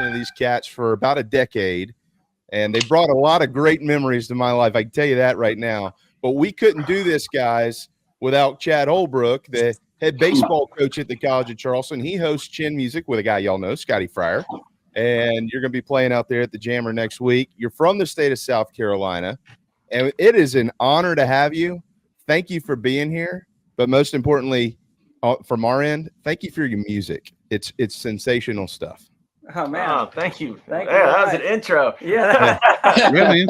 listening to these cats for about a decade, and they brought a lot of great memories to my life. I can tell you that right now. But we couldn't do this, guys, without Chad Holbrook, the head baseball coach at the College of Charleston. He hosts Chin Music with a guy y'all know, Scotty Fryer. And you're going to be playing out there at the Jammer next week. You're from the state of South Carolina, and it is an honor to have you. Thank you for being here. But most importantly, from our end, thank you for your music. It's sensational stuff. Oh, man. Oh, thank you. Thank you. That was an intro. Yeah. Really?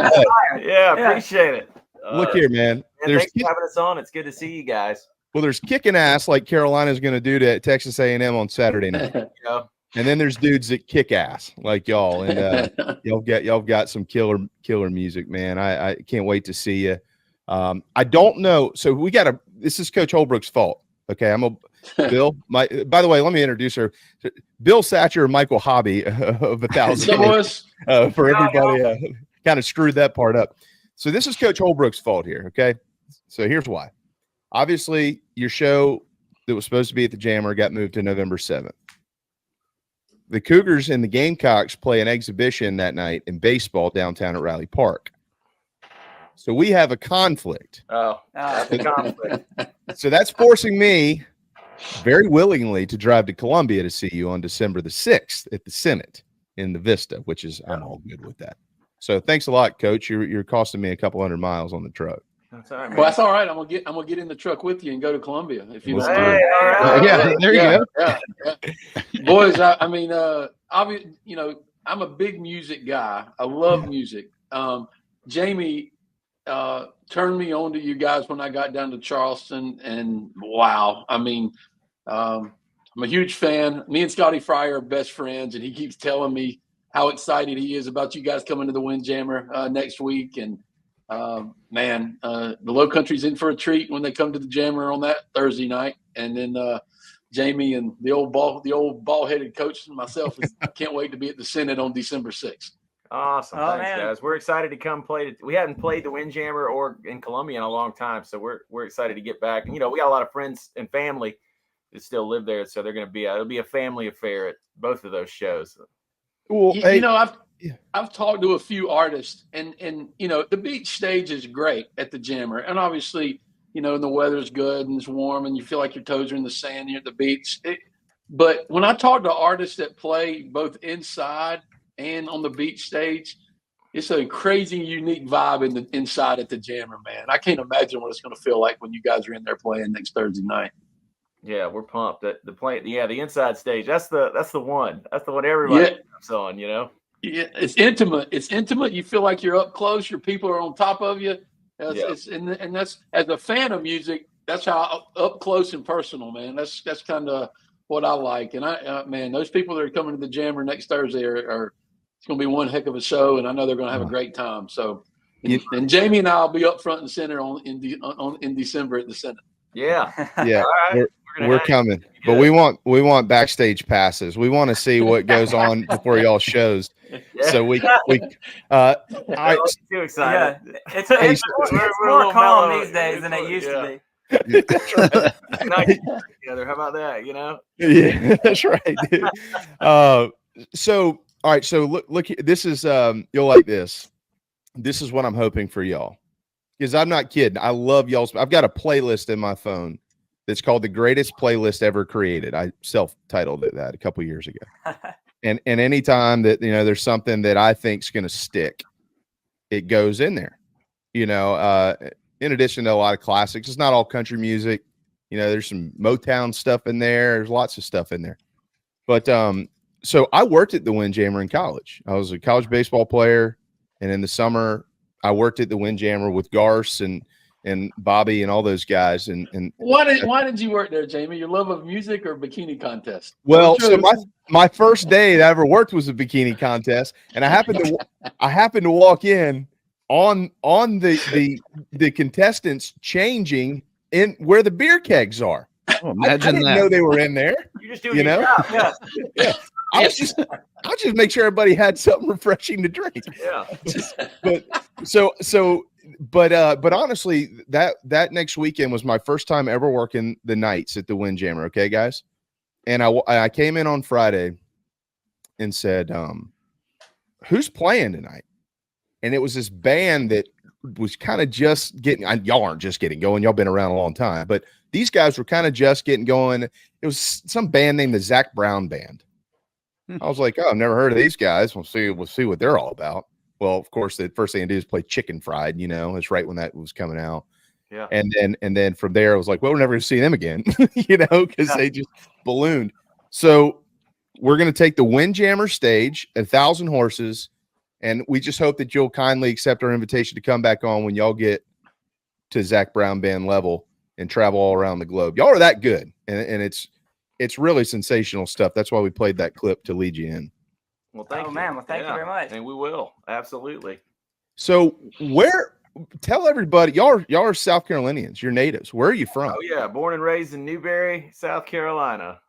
Yeah, appreciate it. Look here, man. Thanks for having us on. It's good to see you guys. Well, there's kicking ass like Carolina's going to do to Texas A&M on Saturday night. Yeah. And then there's dudes that kick ass like y'all, and y'all got some killer music, man. I can't wait to see you. I don't know. So this is Coach Holbrook's fault. Okay, Bill. By the way, let me introduce her. Bill Satcher and Michael Hobby of 1,000 for everybody. Kind of screwed that part up. So this is Coach Holbrook's fault here. Okay, so here's why. Obviously, your show that was supposed to be at the Jammer got moved to November 7th. The Cougars and the Gamecocks play an exhibition that night in baseball downtown at Riley Park. So we have a conflict. That's a conflict. So that's forcing me very willingly to drive to Columbia to see you on December the 6th at the Senate in the Vista, which is I'm all good with that. So thanks a lot, Coach. You're costing me a couple 100 miles on the truck. That's all right, man. Well, that's all right. I'm gonna get in the truck with you and go to Columbia if you want. All right. Yeah, there you go. Yeah. Boys, I mean, obviously, I'm a big music guy. I love music. Jamie turned me on to you guys when I got down to Charleston, and wow, I mean, I'm a huge fan. Me and Scotty Fryer are best friends, and he keeps telling me how excited he is about you guys coming to the Windjammer next week. And man, the Low Country's in for a treat when they come to the Jammer on that Thursday night. And then Jamie and the old ball-headed coach and myself can't wait to be at the Senate on December 6th. Awesome. Thanks, guys. We're excited to come play. We haven't played the Windjammer or in Columbia in a long time, so we're excited to get back. And, we got a lot of friends and family that still live there, so they're going to be it'll be a family affair at both of those shows. Well, I've talked to a few artists, and the beach stage is great at the Jammer, and obviously, and the weather's good and it's warm, and you feel like your toes are in the sand near the beach. But when I talk to artists that play both inside and on the beach stage, it's a crazy, unique vibe inside at the Jammer, man. I can't imagine what it's going to feel like when you guys are in there playing next Thursday night. Yeah, we're pumped. The inside stage. That's the one. That's the one everybody jumps on. Yeah, it's intimate. It's intimate. You feel like you're up close. Your people are on top of you. And that's, as a fan of music, that's how up close and personal, man. That's kind of what I like. And man, those people that are coming to the Jammer next Thursday are it's going to be one heck of a show, and I know they're going to have a great time. So, and Jamie and I will be up front and center in December at the Senate. Yeah. Yeah. All right. We're coming, but we want backstage passes. We want to see what goes on before y'all shows. Yeah. So we I'm too excited. Yeah. It's more calm these days than it used to be. Nice together. How about that? Yeah, that's right, dude. So all right. So look. This is you'll like this. This is what I'm hoping for y'all, because I'm not kidding. I love y'all's. I've got a playlist in my phone that's called the greatest playlist ever created. I self-titled it that a couple years ago. And anytime that, there's something that I think is going to stick, it goes in there, in addition to a lot of classics. It's not all country music. There's some Motown stuff in there. There's lots of stuff in there. But so I worked at the Windjammer in college. I was a college baseball player. And in the summer, I worked at the Windjammer with Garce and Bobby and all those guys. And why did you work there, Jamie? Your love of music or bikini contest? Well, so my first day that I ever worked was a bikini contest, and I happened to walk in on the contestants changing in where the beer kegs are. Oh, imagine I didn't know they were in there. You just do your job. Yeah. I was just make sure everybody had something refreshing to drink. Yeah. But honestly, that next weekend was my first time ever working the nights at the Windjammer. Okay, guys. And I came in on Friday, and said, who's playing tonight? And it was this band that was kind of just getting, y'all aren't just getting going. Y'all been around a long time, but these guys were kind of just getting going. It was some band named the Zach Brown Band. I was like, oh, I've never heard of these guys. We'll see what they're all about. Well, of course, the first thing I did is play Chicken Fried, it's right when that was coming out. Yeah. And then from there, I was like, well, we're never going to see them again, because they just ballooned. So we're going to take the Windjammer stage, 1,000 horses, and we just hope that you'll kindly accept our invitation to come back on when y'all get to Zach Brown Band level and travel all around the globe. Y'all are that good, and it's really sensational stuff. That's why we played that clip to lead you in. Well, thank you. Man. Well, thank you very much. And we will. Absolutely. So tell everybody, y'all are South Carolinians. You're natives. Where are you from? Oh, yeah. Born and raised in Newberry, South Carolina.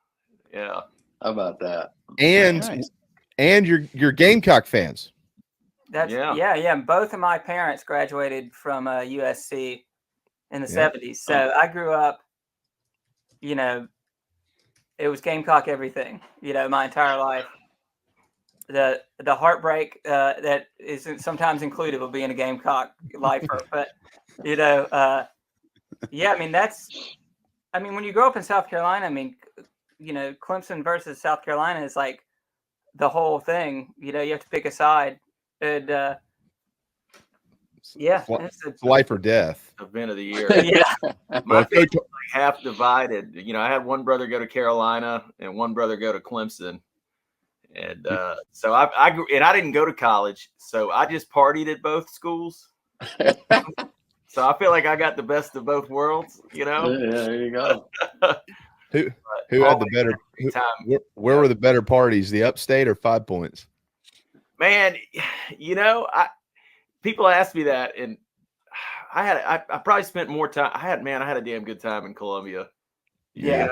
Yeah. How about that? And Nice. and you're Gamecock fans. Yeah. Both of my parents graduated from USC in the 70s. So I grew up, it was Gamecock everything, my entire life. The heartbreak that isn't sometimes included of being a Gamecock lifer, but when you grow up in South Carolina, Clemson versus South Carolina is like the whole thing. You have to pick a side, and it's life or death. Event of the year. Yeah. My family's like half divided. I had one brother go to Carolina and one brother go to Clemson. And so I grew, and I didn't go to college, so I just partied at both schools. So I feel like I got the best of both worlds, Yeah, there you go. Who had the better time? Where were the better parties, the Upstate or 5 Points? Man, people ask me that, and I probably spent more time. I had a damn good time in Columbia. Yeah.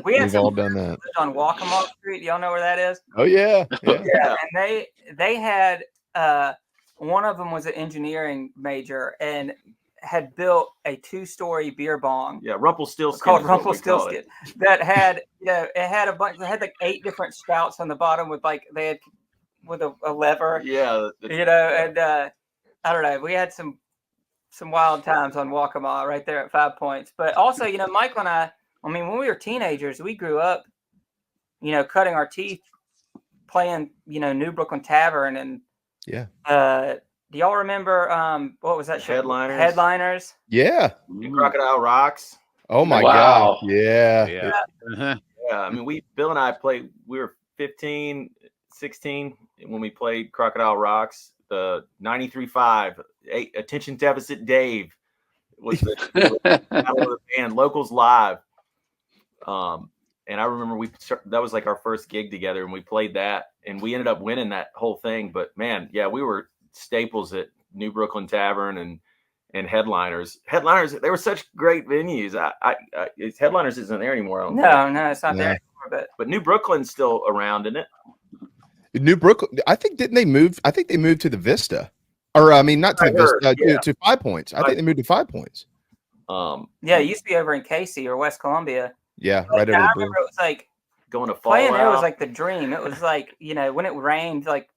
We've all done that. On Waccamaw Street. Y'all know where that is? Oh yeah. Yeah. And they had one of them was an engineering major and had built a 2-story beer bong. Yeah, Rumpelstiltskin. Called Rumpelstiltskin. That had it had a bunch. It had like 8 different spouts on the bottom with a lever. Yeah. And I don't know. We had some wild times on Waccamaw right there at 5 Points. But also, Michael and I mean, when we were teenagers, we grew up, cutting our teeth playing, New Brooklyn Tavern. And do y'all remember what was that show? Headliners. Yeah. And Crocodile Rocks. Oh my Wow. God. Yeah. Uh-huh. Yeah. I mean, Bill and I played, we were 15, 16 when we played Crocodile Rocks. The 93.5, Attention Deficit Dave was the band, Locals Live. And I remember that was like our first gig together, and we played that, and we ended up winning that whole thing. But man, yeah, we were staples at New Brooklyn Tavern and Headliners. Headliners, they were such great venues. Headliners isn't there anymore. No, it's not there anymore. But New Brooklyn's still around, isn't it? New Brooklyn. I think they moved to the Vista, or I mean, not to the Vista, to 5 Points. I think they moved to 5 Points. It used to be over in Casey or West Columbia. Yeah, right over I there. remember it was like going to playing there was like the dream. It was like when it rained, like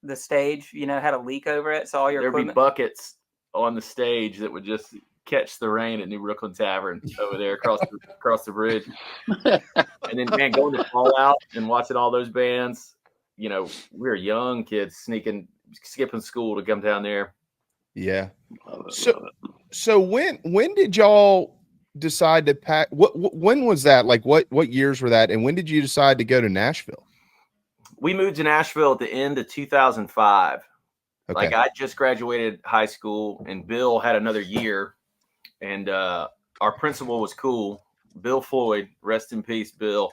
the stage had a leak over it, so all your there'd be buckets on the stage that would just catch the rain at New Brooklyn Tavern over there across the bridge. And then man, going to Fallout and watching all those bands. We were young kids skipping school to come down there. Yeah. So when did y'all decide to pack? When was that? Like what years were that? And when did you decide to go to Nashville? We moved to Nashville at the end of 2005. Okay. Like I just graduated high school, and Bill had another year, and our principal was cool. Bill Floyd, rest in peace, Bill.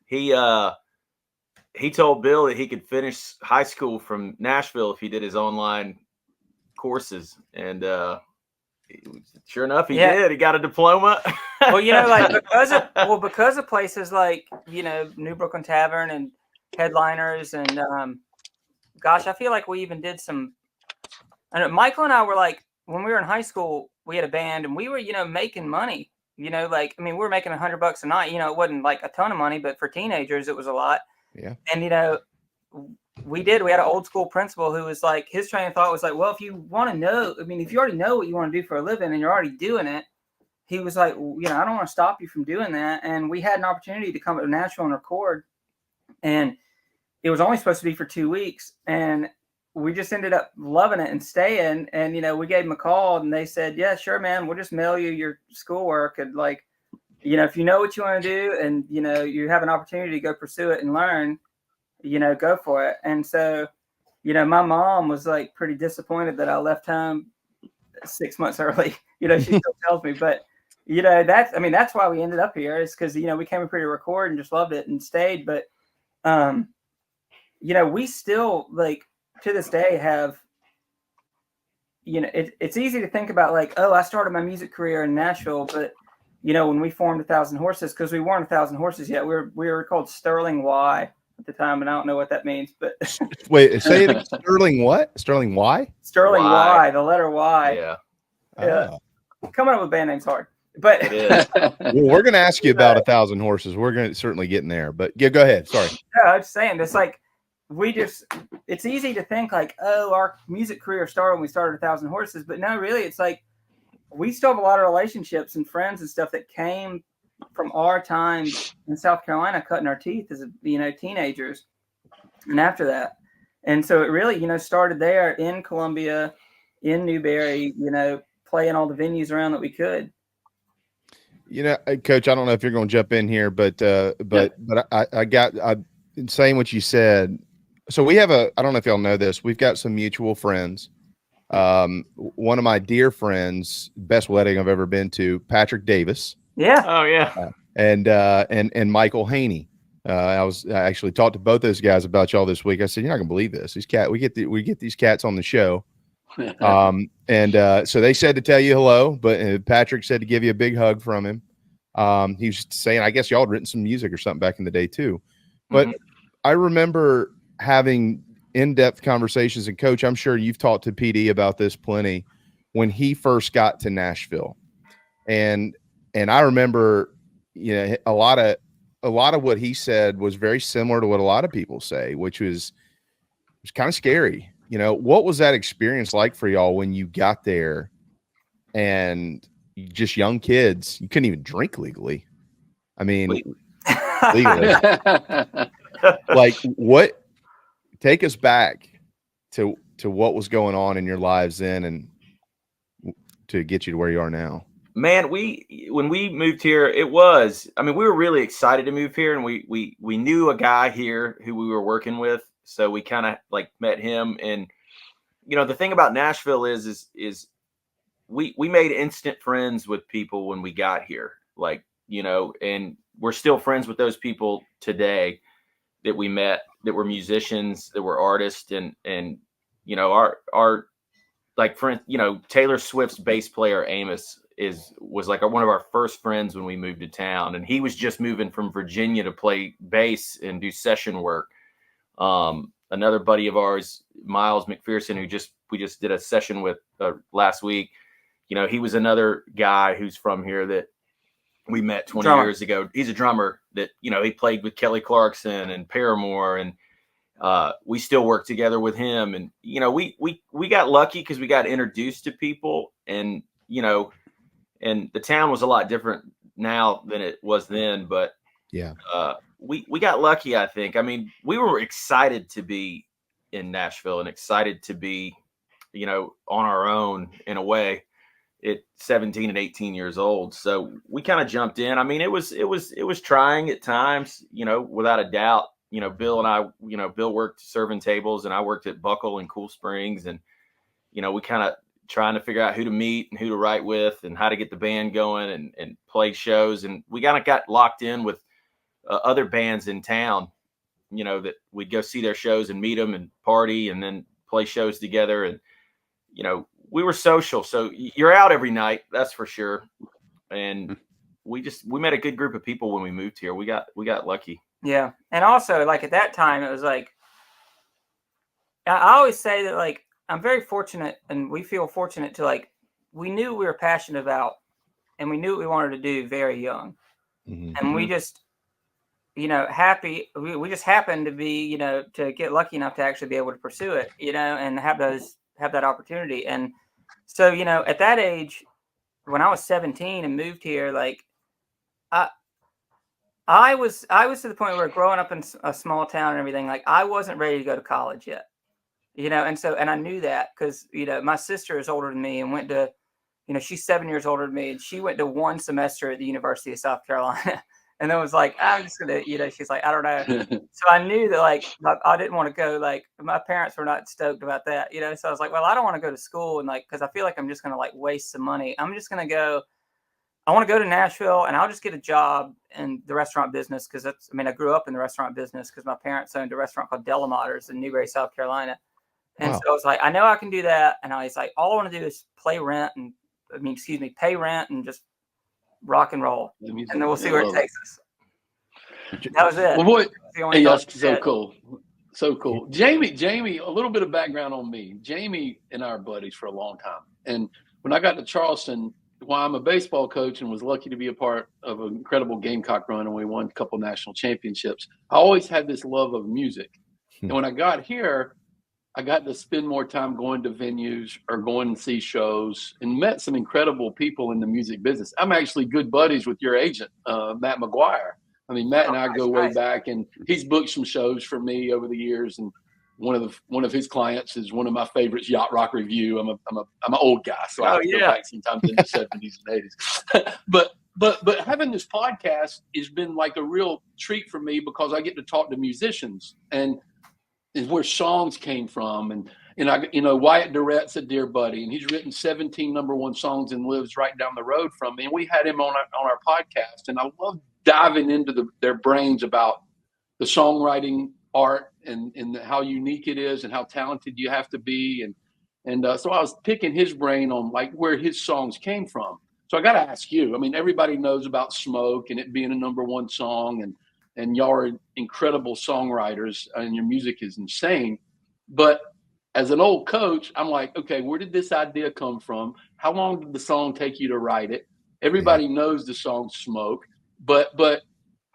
He told Bill that he could finish high school from Nashville if he did his online courses. And sure enough, he did. He got a diploma. Well, because of places like, New Brooklyn Tavern and Headliners. And gosh, I feel like we even did some. I know Michael and I were like, when we were in high school, we had a band and we were, making money. We were making $100 a night. It wasn't like a ton of money, but for teenagers, it was a lot. Yeah. And, we had an old school principal who was like, his train of thought was like, well, if you want to know, I mean, if you already know what you want to do for a living and you're already doing it, he was like, well, you know, I don't want to stop you from doing that. And we had an opportunity to come to Nashville and record, and it was only supposed to be for 2 weeks. And we just ended up loving it and staying. And, you know, we gave them a call and they said, yeah, sure, man, we'll just mail you your schoolwork. And like, you know, if you know what you want to do and, you know, you have an opportunity to go pursue it and learn, you know, go for it. And so, you know, my mom was like pretty disappointed that I left home 6 months early. You know, she still tells me, but, you know, that's why we ended up here, is because, you know, we came up here to record and just loved it and stayed. But, you know, we still, like, to this day have, you know, it's easy to think about like, oh, I started my music career in Nashville, but, you know, when we formed 1,000 Horses, because we weren't 1,000 Horses yet, we were called Sterling Y at the time, and I don't know what that means, but wait, say it. Sterling what? Sterling Y? Sterling Y, the letter Y. Yeah. Oh. Coming up with band names hard, but well, we're going to ask you about 1,000 Horses. We're going to certainly get in there, but yeah, go ahead. Sorry. No, I'm just saying, it's like it's easy to think like, oh, our music career started when we started 1,000 Horses, but no, really, it's like we still have a lot of relationships and friends and stuff that came from our time in South Carolina, cutting our teeth as, you know, teenagers, and after that. And so it really, you know, started there in Columbia, in Newberry, you know, playing all the venues around that we could. You know, Coach, I don't know if you're going to jump in here, but I'm saying what you said. So we have I don't know if y'all know this, we've got some mutual friends. One of my dear friends, best wedding I've ever been to, Patrick Davis. Yeah. Oh yeah. And Michael Haney. I actually talked to both those guys about y'all this week. I said, you're not gonna believe this. We get these cats on the show. So they said to tell you hello, but Patrick said to give you a big hug from him. He was saying, I guess y'all had written some music or something back in the day too. But I remember having in-depth conversations, and Coach, I'm sure you've talked to PD about this plenty, when he first got to Nashville. And I remember, you know, a lot of what he said was very similar to what a lot of people say, which was kind of scary. You know, what was that experience like for y'all when you got there and just young kids? You couldn't even drink legally. I mean, legally. Like, what? Take us back to what was going on in your lives then, and to get you to where you are now. Man, when we moved here, we were really excited to move here, and we knew a guy here who we were working with, so we kind of like met him. And you know, the thing about Nashville is we made instant friends with people when we got here, like, you know, and we're still friends with those people today that we met, that were musicians, that were artists, and you know, our like friend, you know, Taylor Swift's bass player Amos was like one of our first friends when we moved to town, and he was just moving from Virginia to play bass and do session work. Another buddy of ours, Miles McPherson, we just did a session with last week. You know, he was another guy who's from here that we met 20 years ago. He's a drummer that, you know, he played with Kelly Clarkson and Paramore, and we still work together with him. And, you know, we got lucky because we got introduced to people, and, you know, and the town was a lot different now than it was then, but yeah, we got lucky, I think. I mean, we were excited to be in Nashville and excited to be, you know, on our own in a way at 17 and 18 years old. So we kind of jumped in. I mean, it was trying at times, you know, without a doubt. You know, Bill and I, you know, Bill worked serving tables and I worked at Buckle and Cool Springs, and, you know, we kind of trying to figure out who to meet and who to write with and how to get the band going and play shows. And we kind of got locked in with other bands in town, you know, that we'd go see their shows and meet them and party and then play shows together. And, you know, we were social. So you're out every night, that's for sure. And we met a good group of people when we moved here. We got lucky. Yeah. And also, like, at that time, it was like, I always say that, like, I'm very fortunate, and we feel fortunate to, like, we knew what we were passionate about, and we knew what we wanted to do very young. Mm-hmm. And we just, happy. We just happened to be, to get lucky enough to actually be able to pursue it, and have that opportunity. And so, at that age, when I was 17 and moved here, like I was to the point where growing up in a small town and everything, like I wasn't ready to go to college yet, and I knew that because, my sister is older than me and went to, she's 7 years older than me, and she went to one semester at the University of South Carolina. And then was like, I'm just gonna, she's like, I don't know. So I knew that, like, I didn't want to go. Like, my parents were not stoked about that, So I was like, well, I don't want to go to school, and like, because I feel like I'm just gonna like waste some money. I'm just gonna go. I want to go to Nashville, and I'll just get a job in the restaurant business because I grew up in the restaurant business because my parents owned a restaurant called Delamaters in Newberry, South Carolina. And Wow. so I was like, I know I can do that. And I was like, all I want to do is pay rent and just rock and roll. And then we'll see where it takes us. That was it. Well, boy, Hey, that's so cool. So cool. Jamie, a little bit of background on me. Jamie and I are buddies for a long time. And when I got to Charleston, while I'm a baseball coach and was lucky to be a part of an incredible Gamecock run, and we won a couple national championships, I always had this love of music. And when I got here, I got to spend more time going to venues or going and see shows and met some incredible people in the music business. I'm actually good buddies with your agent, Matt McGuire. I mean, Matt and I go way back, and he's booked some shows for me over the years. And one of his clients is one of my favorites, Yacht Rock Review. I'm an old guy, so I have to go back sometimes in the 70s and 80s. But having this podcast has been like a real treat for me because I get to talk to musicians and is where songs came from. And I, Wyatt Durrett's a dear buddy, and he's written 17 #1 songs and lives right down the road from me. And we had him on our podcast, and I love diving into their brains about the songwriting art and how unique it is and how talented you have to be. And so I was picking his brain on like where his songs came from. So I got to ask you, I mean, everybody knows about Smoke and it being a #1 song, and y'all are incredible songwriters and your music is insane. But as an old coach, I'm like, okay, where did this idea come from? How long did the song take you to write it? Everybody knows the song Smoke, but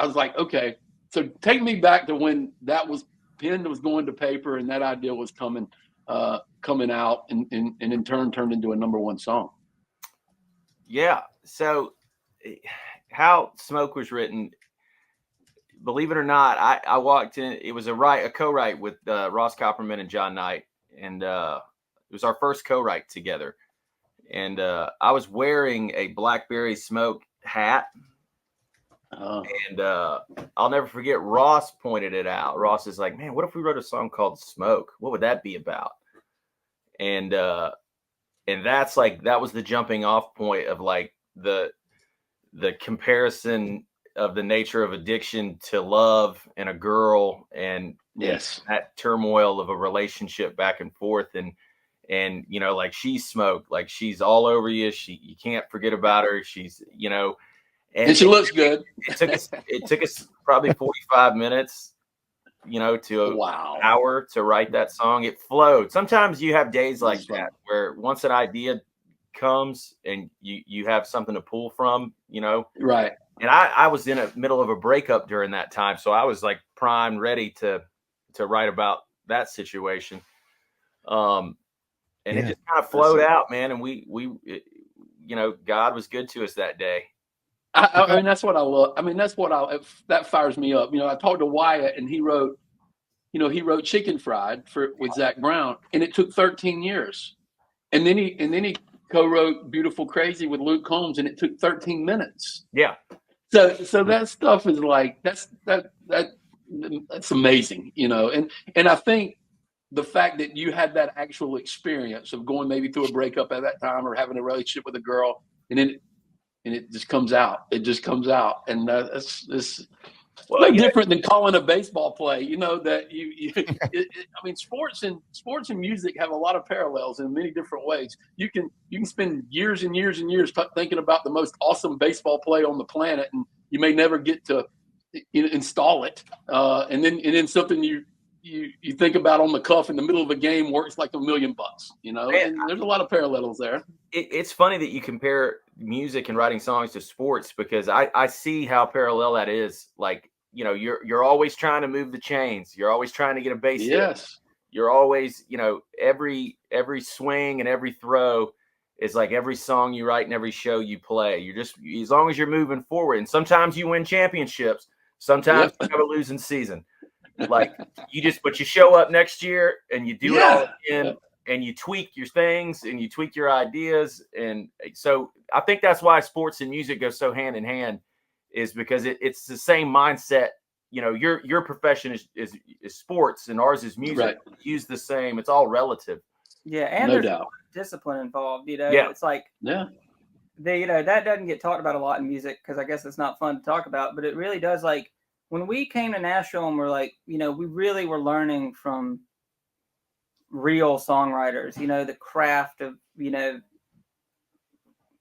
I was like, okay, so take me back to when that was pen was going to paper and that idea was coming out and in turn turned into a #1 song. Yeah. So how Smoke was written, believe it or not, I walked in. It was a co-write with Ross Copperman and John Knight, and it was our first co-write together. And I was wearing a Blackberry Smoke hat, and I'll never forget. Ross pointed it out. Ross is like, "Man, what if we wrote a song called Smoke? What would that be about?" And that's like that was the jumping off point of like the comparison of the nature of addiction to love and a girl and yes, that turmoil of a relationship back and forth. And like she's Smoke, like she's all over you. You can't forget about her. She's, and she looks good. It took us probably 45 minutes, to an hour to write that song. It flowed. Sometimes you have days like that where once an idea comes and you have something to pull from, Right. And I was in the middle of a breakup during that time. So I was like primed, ready to write about that situation. It just kind of flowed out, man. And we God was good to us that day. I mean, that's what I love. I mean, that fires me up. I talked to Wyatt and he wrote Chicken Fried with Zach Brown, and it took 13 years. And then he co-wrote Beautiful Crazy with Luke Combs, and it took 13 minutes. Yeah. So that stuff is like that's amazing, and I think the fact that you had that actual experience of going maybe through a breakup at that time or having a relationship with a girl, and it just comes out. It just comes out, and it's no different than calling a baseball play. That I mean, sports and music have a lot of parallels in many different ways. You can spend years and years and years thinking about the most awesome baseball play on the planet, and you may never get to install it. And then something you think about on the cuff in the middle of a game works like $1 million. And there's a lot of parallels there. It's funny that you compare music and writing songs to sports because I see how parallel that is. Like, you know, you're always trying to move the chains. You're always trying to get a base hit. Yes. You're always, you know, every swing and every throw is like every song you write and every show you play. You're just, as long as you're moving forward. And sometimes you win championships. Sometimes you have a losing season. Like but you show up next year and you do it all again, and you tweak your things and you tweak your ideas. And so I think that's why sports and music go so hand in hand, is because it's the same mindset. You know, your profession is sports and ours is music. Right. Use the same. It's all relative. Yeah, and No there's doubt. discipline involved. You know, it's like you know, that doesn't get talked about a lot in music because I guess it's not fun to talk about. But it really does. Like when we came to Nashville and we're like, you know, we really were learning from real songwriters. You know, the craft of, you know,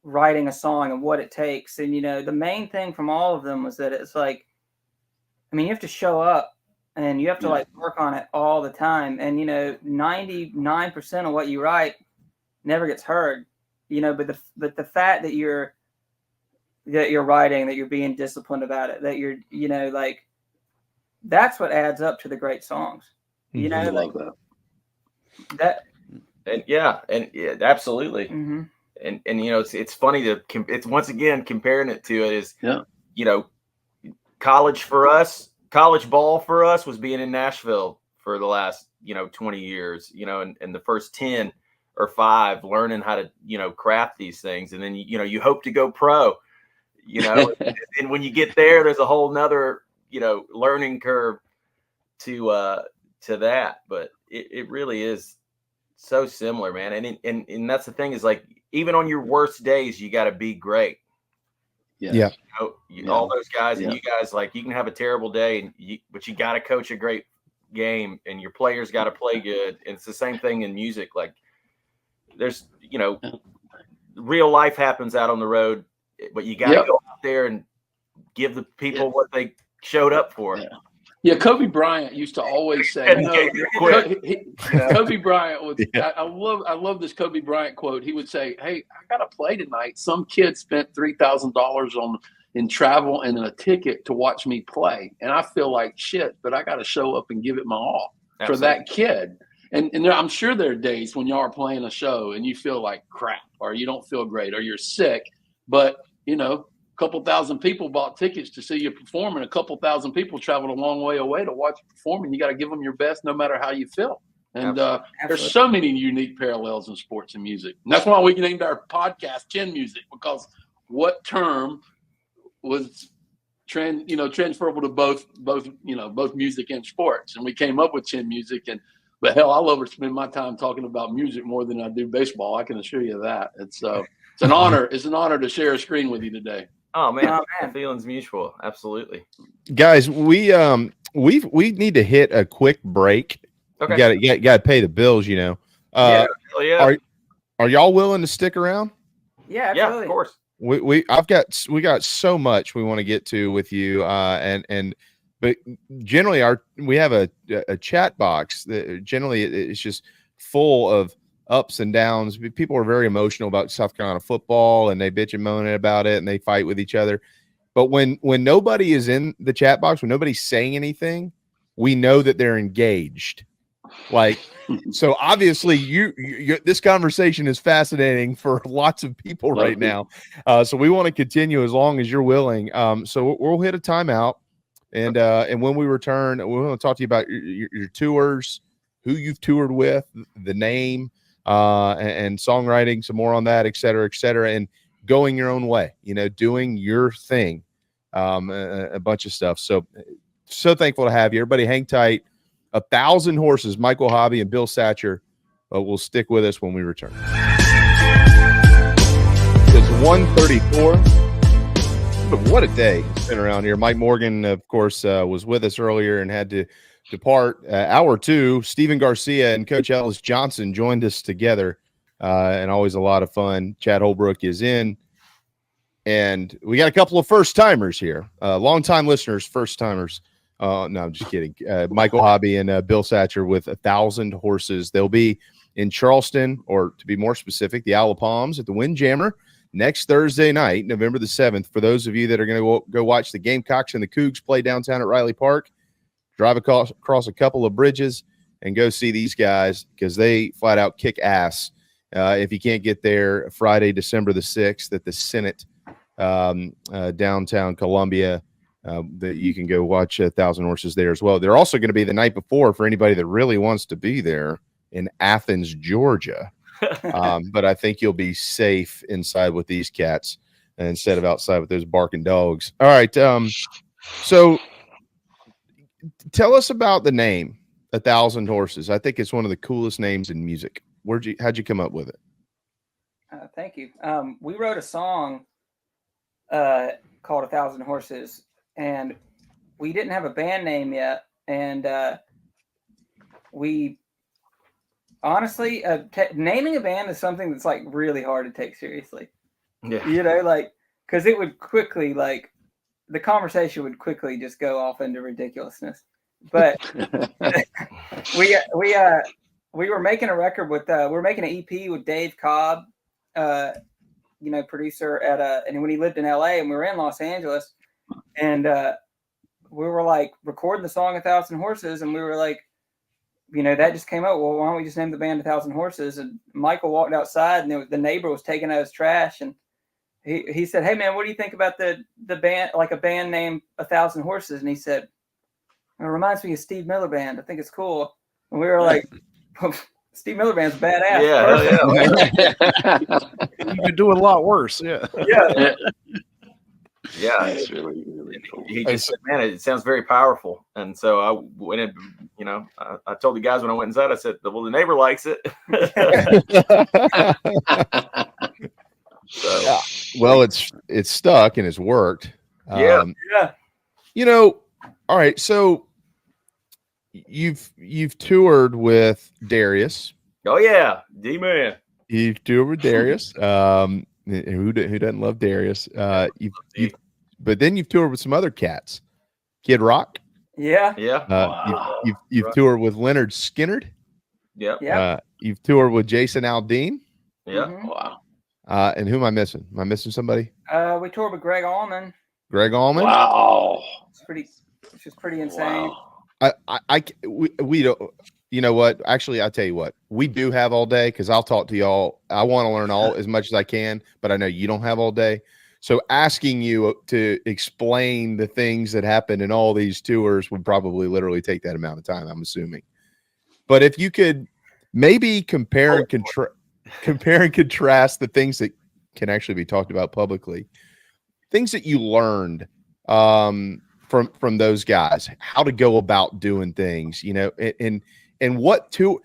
writing a song and what it takes. And you know, the main thing from all of them was that it's like, I mean, you have to show up and you have to like work on it all the time. And, you know, 99% of what you write never gets heard, you know, but the fact that you're writing, that you're being disciplined about it, that you're, you know, like, that's what adds up to the great songs, you know, I love that. And absolutely. Mm-hmm. And, you know, it's funny it's once again, comparing it to it is, you know, college ball for us was being in Nashville for the last, you know, 20 years, you know, and the first 10 or 5 learning how to, you know, craft these things. And then, you know, you hope to go pro, you know, and when you get there, there's a whole nother, you know, learning curve to that. But it really is so similar, man. And that's the thing, is like, even on your worst days, you got to be great. Yeah. You know, all those guys and you guys, like, you can have a terrible day, but you got to coach a great game, and your players got to play good. And it's the same thing in music. Like, there's, you know, real life happens out on the road, but you got to go out there and give the people what they showed up for. Yeah, Kobe Bryant used to always say, Kobe Bryant was, I love this Kobe Bryant quote. He would say, "Hey, I got to play tonight. Some kid spent $3,000 in travel and a ticket to watch me play. And I feel like shit, but I got to show up and give it my all for that kid." And I'm sure there are days when y'all are playing a show and you feel like crap, or you don't feel great, or you're sick, but, you know, couple thousand people bought tickets to see you perform, and a couple thousand people traveled a long way away to watch you perform, and you got to give them your best no matter how you feel. And there's so many unique parallels in sports and music. And that's why we named our podcast Chin Music, because what term was transferable to both music and sports. And we came up with Chin Music. But hell, I love to spend my time talking about music more than I do baseball. I can assure you that. It's an honor. It's an honor to share a screen with you today. Oh man, the feeling's mutual. Absolutely, guys. We need to hit a quick break. Okay, you got to pay the bills. You know. Are y'all willing to stick around? Yeah, absolutely. Yeah, of course. We got so much we want to get to with you, but generally we have a chat box that generally it's just full of ups and downs. People are very emotional about South Carolina football, and they bitch and moan about it, and they fight with each other. But when nobody is in the chat box, when nobody's saying anything, we know that they're engaged. Like, so obviously you this conversation is fascinating for lots of people right now. So we want to continue as long as you're willing. So we'll hit a timeout, and when we return, we want to talk to you about your tours, who you've toured with, the name, and songwriting, some more on that, et cetera, and going your own way, you know, doing your thing, a bunch of stuff. So thankful to have you. Everybody hang tight. 1,000 Horses, Michael Hobby and Bill Satcher will stick with us when we return. It's 1:34. What a day it's been around here. Mike Morgan, of course, was with us earlier and had to depart. Hour 2, Stephen Garcia and Coach Ellis Johnson joined us together, and always a lot of fun. Chad Holbrook is in, and we got a couple of first-timers here, long-time listeners, first-timers. No, I'm just kidding. Michael Hobby and Bill Satcher with 1,000 Horses. They'll be in Charleston, or to be more specific, the Isle of Palms at the Windjammer next Thursday night, November the 7th, for those of you that are going to go watch the Gamecocks and the Cougs play downtown at Riley Park, drive across a couple of bridges and go see these guys because they flat out kick ass. If you can't get there, Friday, December the 6th at the Senate downtown Columbia, that you can go watch 1,000 Horses there as well. They're also going to be the night before for anybody that really wants to be there in Athens, Georgia. But I think you'll be safe inside with these cats instead of outside with those barking dogs. All right. So tell us about the name 1,000 Horses. I think it's one of the coolest names in music. How'd you come up with it? Thank you. We wrote a song called 1,000 Horses, and we didn't have a band name yet. And we honestly, naming a band is something that's like really hard to take seriously. Yeah. You know, like, because it would quickly, like, the conversation would quickly just go off into ridiculousness. But we were making a record with we're making an EP with Dave Cobb, producer and when he lived in LA, and we were in Los Angeles, and we were like recording the song 1,000 Horses, and we were like, that just came up. Well, why don't we just name the band 1,000 Horses? And Michael walked outside, and the neighbor was taking out his trash, and he said, "Hey man, what do you think about the band, like a band named 1,000 Horses?" And he said, "It reminds me of Steve Miller Band. I think it's cool." And we were like, "Steve Miller Band's badass." Yeah. You could do it a lot worse. Yeah. Yeah. Yeah, That's really, really cool. He just said, "Man, it sounds very powerful." And so I went in, I told the guys when I went inside, I said, "Well, the neighbor likes it." So, yeah. Well, it's stuck and it's worked. Yeah. All right. So you've toured with Darius. Oh yeah, D-Man. You've toured with Darius. Who doesn't love Darius? But then you've toured with some other cats. Kid Rock. Yeah. Yeah. Wow. You've toured with Leonard Skinner. Yep. Yeah. You've toured with Jason Aldean. Yeah. Mhm. Wow. And who am I missing? Am I missing somebody? We toured with Greg Allman. Greg Allman. Wow. It's just pretty insane. Wow. We don't. You know what? Actually, I'll tell you what. We do have all day because I'll talk to y'all. I want to learn as much as I can, but I know you don't have all day. So asking you to explain the things that happened in all these tours would probably literally take that amount of time, I'm assuming. But if you could maybe compare and contrast the things that can actually be talked about publicly, things that you learned from those guys, how to go about doing things, and what tour.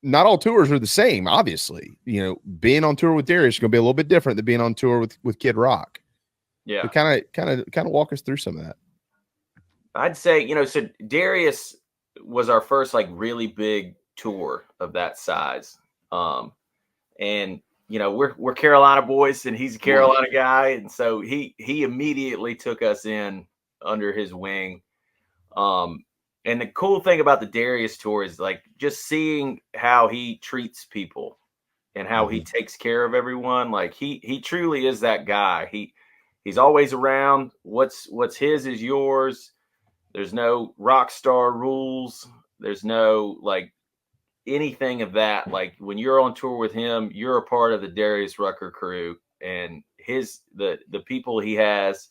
Not all tours are the same, obviously. Being on tour with Darius is going to be a little bit different than being on tour with Kid Rock. Yeah. So kind of walk us through some of that. I'd say, so Darius was our first like really big tour of that size. And we're Carolina boys and he's a Carolina guy. And so he immediately took us in under his wing. And the cool thing about the Darius tour is like just seeing how he treats people and how he takes care of everyone. Like he truly is that guy. He's always around. What's his is yours. There's no rock star rules. There's no like anything of that. Like when you're on tour with him, you're a part of the Darius Rucker crew, and the people he has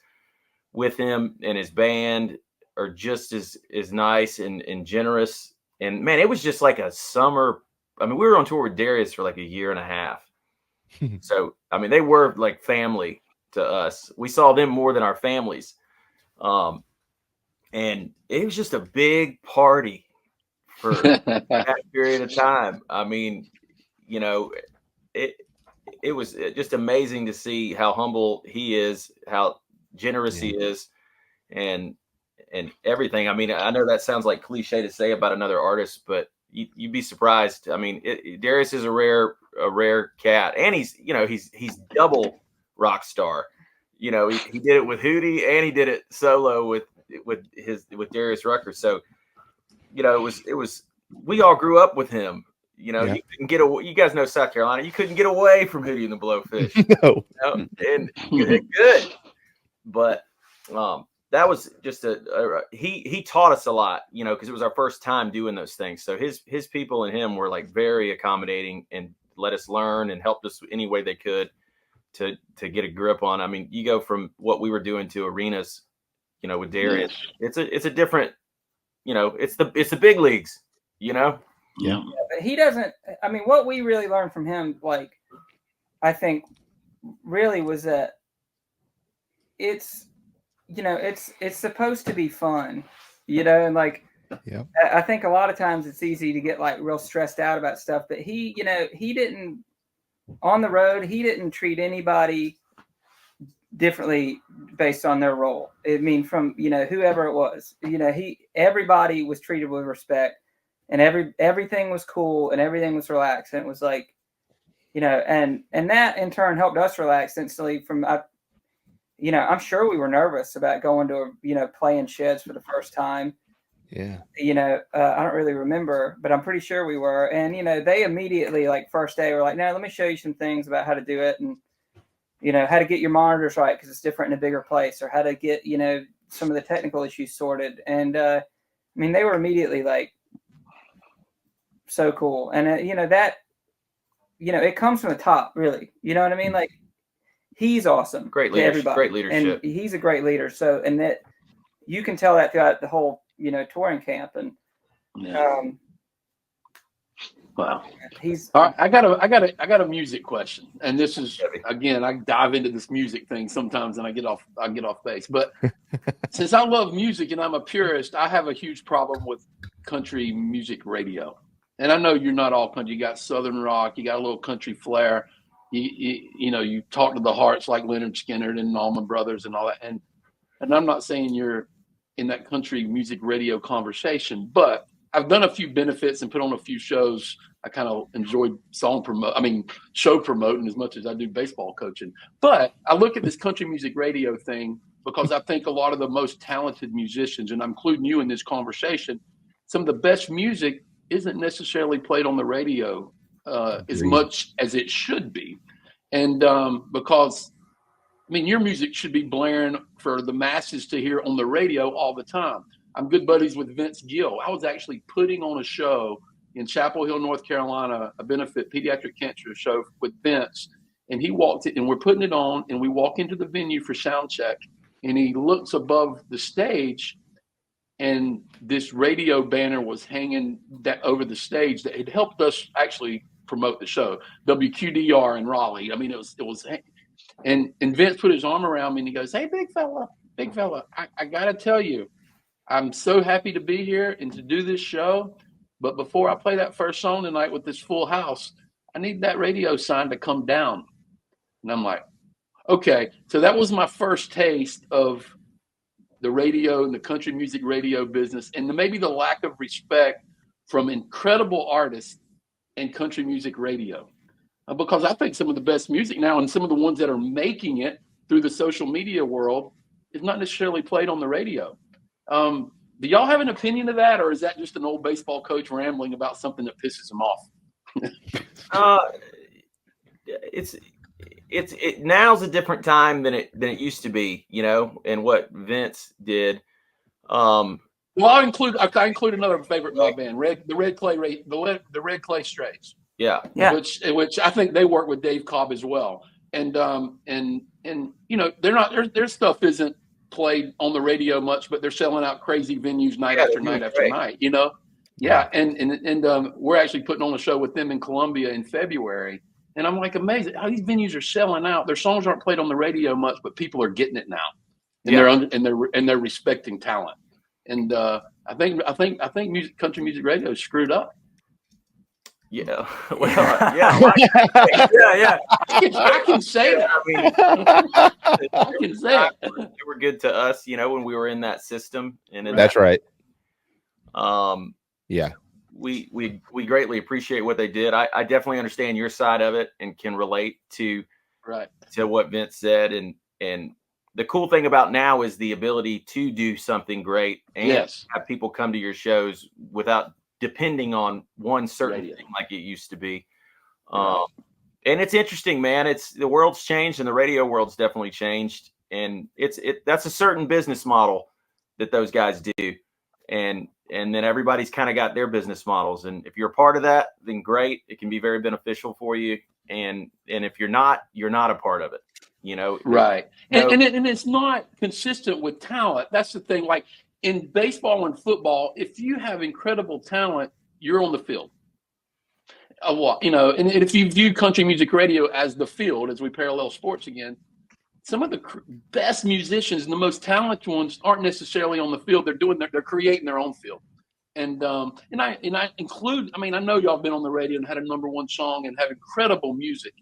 with him and his band are just as nice and generous. And man, it was just like a summer. I mean, we were on tour with Darius for like a year and a half. So, I mean, they were like family to us. We saw them more than our families. And it was just a big party for that period of time. I mean, it was just amazing to see how humble he is, how generous he is, and everything. I mean, I know that sounds like cliche to say about another artist, but you'd be surprised. I mean, Darius is a rare cat, and he's double rock star. He did it with Hootie, and he did it solo with Darius Rucker. So, it was we all grew up with him. You know, you couldn't get away. You guys know South Carolina. You couldn't get away from Hootie and the Blowfish. No. And good. But that was just he taught us a lot, you know, because it was our first time doing those things. So his people and him were like very accommodating and let us learn and helped us any way they could to get a grip on. I mean, you go from what we were doing to arenas, you know, with Darius. Yes. It's a different, you know, it's the big leagues, you know. Yeah, but he doesn't. I mean, what we really learned from him, like, I think, really was that it's, you know, it's supposed to be fun, you know, and like, I think a lot of times it's easy to get like real stressed out about stuff, but he, you know, he didn't on the road. He didn't treat anybody differently based on their role. I mean, from, you know, whoever it was, you know, everybody was treated with respect. And everything was cool and everything was relaxed. And it was like, you know, and that in turn helped us relax instantly you know, I'm sure we were nervous about going to, you know, playing sheds for the first time. Yeah. You know, I don't really remember, but I'm pretty sure we were. And, you know, they immediately, like, first day were like, no, let me show you some things about how to do it. And, you know, how to get your monitors right because it's different in a bigger place, or how to get, you know, some of the technical issues sorted. And, I mean, they were immediately like, so cool. And you know, that, you know, it comes from the top, really, you know what I mean? Like, he's awesome. Great leadership. Great leadership. And he's a great leader. So, and that you can tell that throughout the whole, you know, touring camp. And wow. He's all right. I got a music question. And this is, again, I dive into this music thing sometimes and I get off base. But since I love music and I'm a purist, I have a huge problem with country music radio. And I know you're not all country. You got Southern rock. You got a little country flair. You know, you talk to the hearts like Leonard Skinner and Allman Brothers and all that. And I'm not saying you're in that country music radio conversation, but I've done a few benefits and put on a few shows. I kind of enjoyed show promoting as much as I do baseball coaching. But I look at this country music radio thing because I think a lot of the most talented musicians, and I'm including you in this conversation, some of the best music isn't necessarily played on the radio as much as it should be. And because, I mean, your music should be blaring for the masses to hear on the radio all the time. I'm good buddies with Vince Gill. I was actually putting on a show in Chapel Hill, North Carolina, a benefit pediatric cancer show with Vince. And he walked it, and we're putting it on, and we walk into the venue for sound check, and he looks above the stage, and this radio banner was hanging over the stage that had helped us actually promote the show, WQDR in Raleigh. I mean, it was, and Vince put his arm around me and he goes, "Hey, big fella, I got to tell you, I'm so happy to be here and to do this show. But before I play that first song tonight with this full house, I need that radio sign to come down." And I'm like, okay. So that was my first taste of the radio and the country music radio business, and maybe the lack of respect from incredible artists in country music radio. Because I think some of the best music now, and some of the ones that are making it through the social media world, is not necessarily played on the radio. Do y'all have an opinion of that, or is that just an old baseball coach rambling about something that pisses him off? Now's a different time than it used to be, you know, and what Vince did. Well, I include another favorite of my band, the Red Clay Strays. Yeah. Which I think they work with Dave Cobb as well. And you know, their stuff isn't played on the radio much, but they're selling out crazy venues night after night, you know? Yeah. And we're actually putting on a show with them in Columbia in February. And I'm like amazed at how these venues are selling out. Their songs aren't played on the radio much, but people are getting it now. And they're respecting talent. And I think country music radio is screwed up. Yeah. Well, yeah. Yeah. I can say that. I can say it. They were good to us, you know, when we were in that system. And that's right. Yeah. We greatly appreciate what they did. I definitely understand your side of it and can relate to what Vince said. And the cool thing about now is the ability to do something great and have people come to your shows without depending on one certain Radio. thing like it used to be. And it's interesting, man. The world's changed and the radio world's definitely changed. And that's a certain business model that those guys do. And then everybody's kind of got their business models. And if you're a part of that, then great. It can be very beneficial for you. And if you're not a part of it, Right. No. And it's not consistent with talent. That's the thing. Like in baseball and football, if you have incredible talent, you're on the field. And if you view country music radio as the field, as we parallel sports again, some of the best musicians and the most talented ones aren't necessarily on the field. They're creating their own field. And I include, I know y'all have been on the radio and had a #1 song and have incredible music,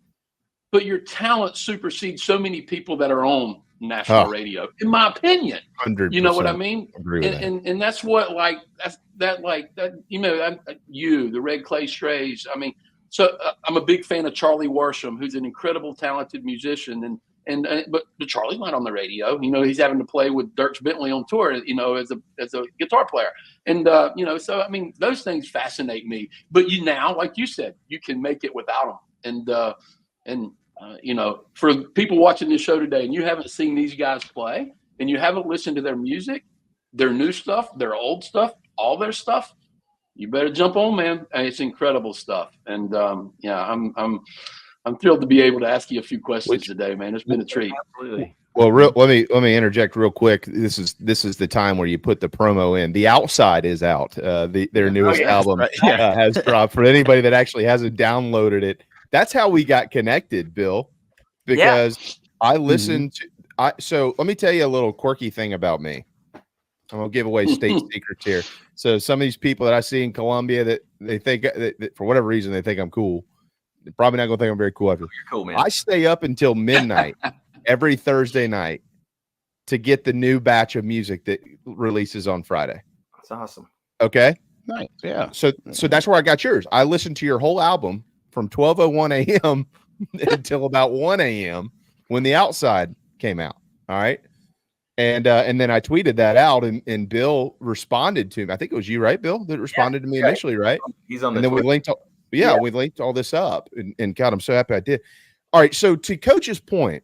but your talent supersedes so many people that are on national radio, in my opinion. 100%. You know what I mean? Agree with that. And that's what the Red Clay Strays. So I'm a big fan of Charlie Worsham, who's an incredible talented musician, but Charlie's not on the radio. He's having to play with Dierks Bentley on tour, as a guitar player. And so those things fascinate me. But now, like you said, you can make it without them. And for people watching this show today, and you haven't seen these guys play, and you haven't listened to their music, their new stuff, their old stuff, all their stuff, you better jump on, man. It's incredible stuff. And I'm thrilled to be able to ask you a few questions today, man. It's been a treat. Absolutely. Well, let me interject real quick. This is the time where you put the promo in. The Outside is out. Their newest album has dropped. For anybody that actually hasn't downloaded it, that's how we got connected, Bill. Because I listened to. So let me tell you a little quirky thing about me. I'm gonna give away state secrets here. So some of these people that I see in Columbia that they think that for whatever reason they think I'm cool. They're probably not gonna think I'm very cool after. You're cool, man. I stay up until midnight every Thursday night to get the new batch of music that releases on Friday. That's awesome. Okay. Nice. Yeah. So that's where I got yours. I listened to your whole album from 12:01 a.m. until about 1 a.m. when The Outside came out. All right. And then I tweeted that out and Bill responded to me. I think it was you, right, Bill, that responded to me initially, right? He's on and then we linked we linked all this up and God, I'm so happy I did. All right. So to Coach's point,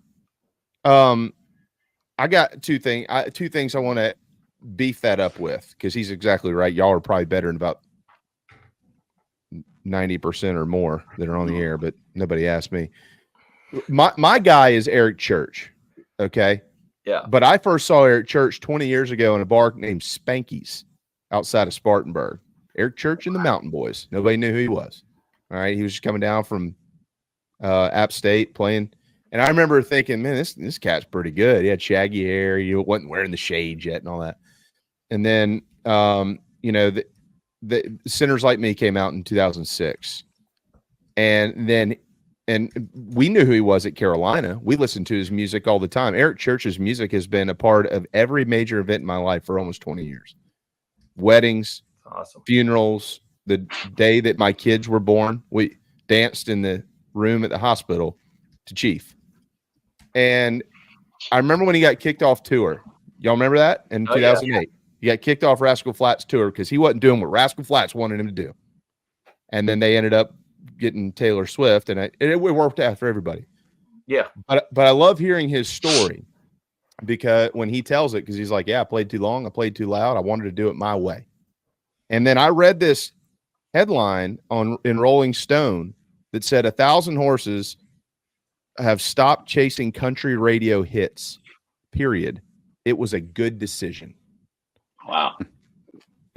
I got two things I want to beef that up with, because he's exactly right. Y'all are probably better than about 90% or more that are on the air, but nobody asked me. My guy is Eric Church. Okay. Yeah. But I first saw Eric Church 20 years ago in a bar named Spanky's outside of Spartanburg. Eric Church and the Mountain Boys. Nobody knew who he was. All right. He was just coming down from App State playing. And I remember thinking, man, this cat's pretty good. He had shaggy hair. He wasn't wearing the shades yet and all that. And then, the Sinners Like Me came out in 2006. And we knew who he was at Carolina. We listened to his music all the time. Eric Church's music has been a part of every major event in my life for almost 20 years. Weddings, awesome. Funerals, the day that my kids were born, we danced in the room at the hospital to Chief. And I remember when he got kicked off tour. Y'all remember that? In 2008. Yeah. He got kicked off Rascal Flatts tour because he wasn't doing what Rascal Flatts wanted him to do. And then they ended up getting Taylor Swift, and it worked out for everybody. Yeah. But I love hearing his story, because when he tells it, because he's like, yeah, I played too long. I played too loud. I wanted to do it my way. And then I read this headline in Rolling Stone that said 1,000 horses have stopped chasing country radio hits, period. It was a good decision. Wow.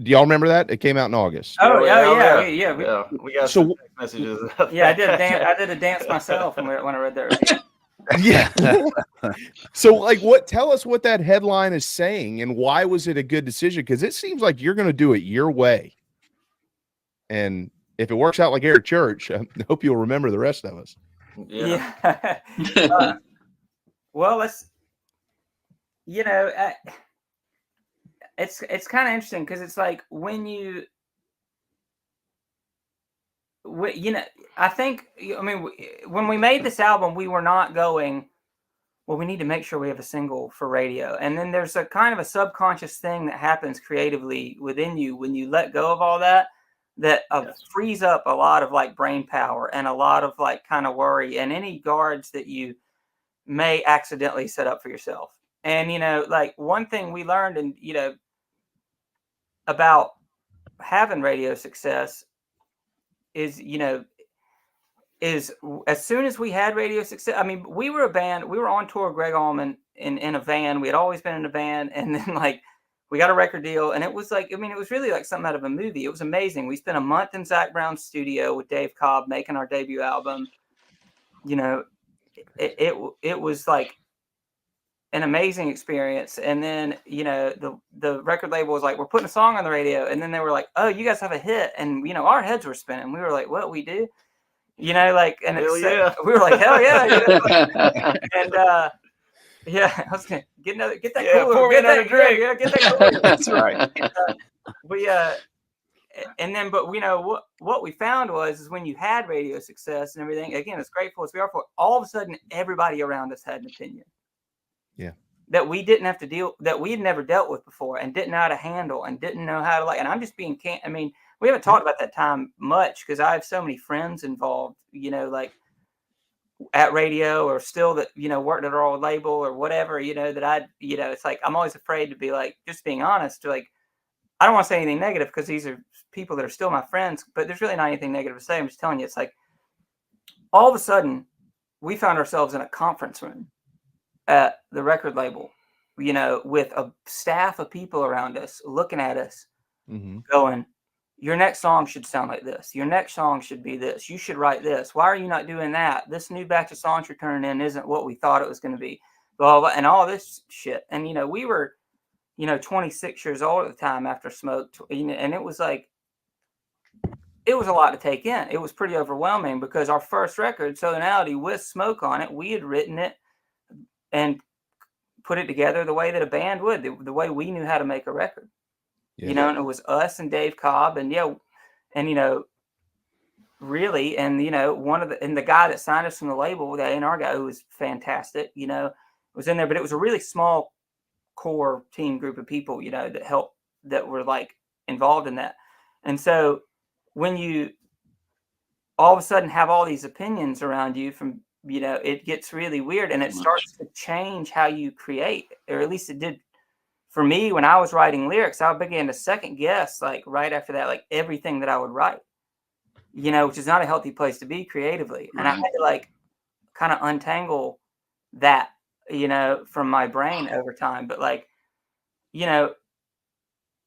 Do y'all remember that? It came out in August. Oh, yeah. We got some text messages. Yeah, I did a dance myself when I read that review. Yeah. So, tell us what that headline is saying, and why was it a good decision? Because it seems like you're going to do it your way. And if it works out like Eric Church, I hope you'll remember the rest of us. Yeah. Well, it's kind of interesting, because it's like when I think, when we made this album, we were not going, well, we need to make sure we have a single for radio. And then there's a kind of a subconscious thing that happens creatively within you when you let go of all that. that frees up a lot of like brain power and a lot of like kind of worry and any guards that you may accidentally set up for yourself. And, you know, like one thing we learned and, you know, about having radio success is, you know, is as soon as we had radio success, I mean, we were a band, we were on tour with Greg Allman in a van. We had always been in a van. And then like, we got a record deal and it was like, I mean, it was really like something out of a movie. It was amazing. We spent a month in Zach Brown's studio with Dave Cobb making our debut album. You know, it was like an amazing experience. And then, you know, the record label was like, we're putting a song on the radio. And then they were like, oh, you guys have a hit. And, you know, our heads were spinning. We were like, what, we do? You know, like, and we were like, hell yeah. You know? And, yeah, I was gonna get that cooler, get that drink, get that cooler. That's right. And then, but you know what we found is when you had radio success and everything, again, as grateful as we are for it, all of a sudden everybody around us had an opinion. Yeah. That we didn't have to deal, that we'd never dealt with before and didn't know how to handle and didn't know how to like, and I'm just being, I mean, we haven't talked about that time much because I have so many friends involved, you know, like at radio or still that, you know, worked at our old label or whatever, you know, that you know, it's like, I'm always afraid to be like, just being honest to like, I don't want to say anything negative because these are people that are still my friends, but there's really not anything negative to say. I'm just telling you, it's like all of a sudden we found ourselves in a conference room at the record label, you know, with a staff of people around us looking at us going, your next song should sound like this. Your next song should be this. You should write this. Why are you not doing that? This new batch of songs you're turning in isn't what we thought it was going to be. Blah, blah, and all this shit. And, you know, we were, you know, 26 years old at the time after Smoke. And it was like, it was a lot to take in. It was pretty overwhelming because our first record, Southernality, with Smoke on it, we had written it and put it together the way that a band would, the way we knew how to make a record. Yeah. You know, and it was us and Dave Cobb and, yeah, and, you know, really, and, you know, the guy that signed us from the label, that A&R guy who was fantastic, you know, was in there, but it was a really small core team group of people, you know, that were like involved in that. And so when you all of a sudden have all these opinions around you from, you know, it gets really weird and it starts to change how you create, or at least it did for me when I was writing lyrics. I began to second guess, like right after that, like everything that I would write, you know, which is not a healthy place to be creatively. And I had to like kind of untangle that, you know, from my brain over time. But like, you know,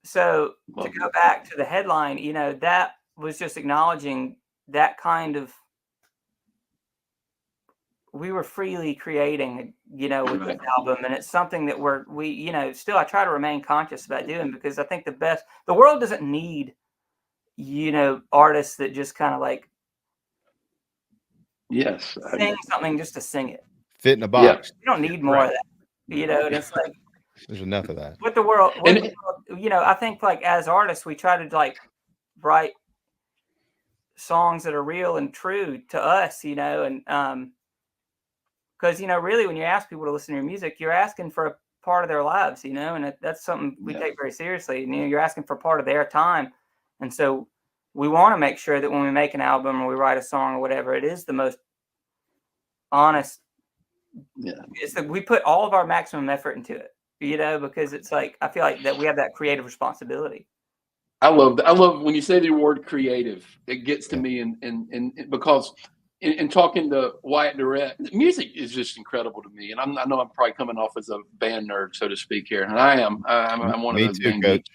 so to go back to the headline, you know, that was just acknowledging that kind of, we were freely creating, you know, with this album. And it's something that we, you know, still I try to remain conscious about doing because I think the world doesn't need, you know, artists that just kind of like sing something just to sing it. Fit in a box. You don't need more of that, you know, and it's like, there's enough of that. With the world, you know, I think like as artists, we try to like write songs that are real and true to us, you know, and, because, you know, really, when you ask people to listen to your music, you're asking for a part of their lives, you know, and that's something we take very seriously. And, you know, you're asking for part of their time. And so we want to make sure that when we make an album or we write a song or whatever, it is the most honest. Yeah. It's that we put all of our maximum effort into it, you know, because it's like, I feel like that we have that creative responsibility. I love when you say the word creative, it gets to me and because in talking to Wyatt Durrett, music is just incredible to me. And I know I'm probably coming off as a band nerd, so to speak here. And I am. I'm one of those. Me too, Coach.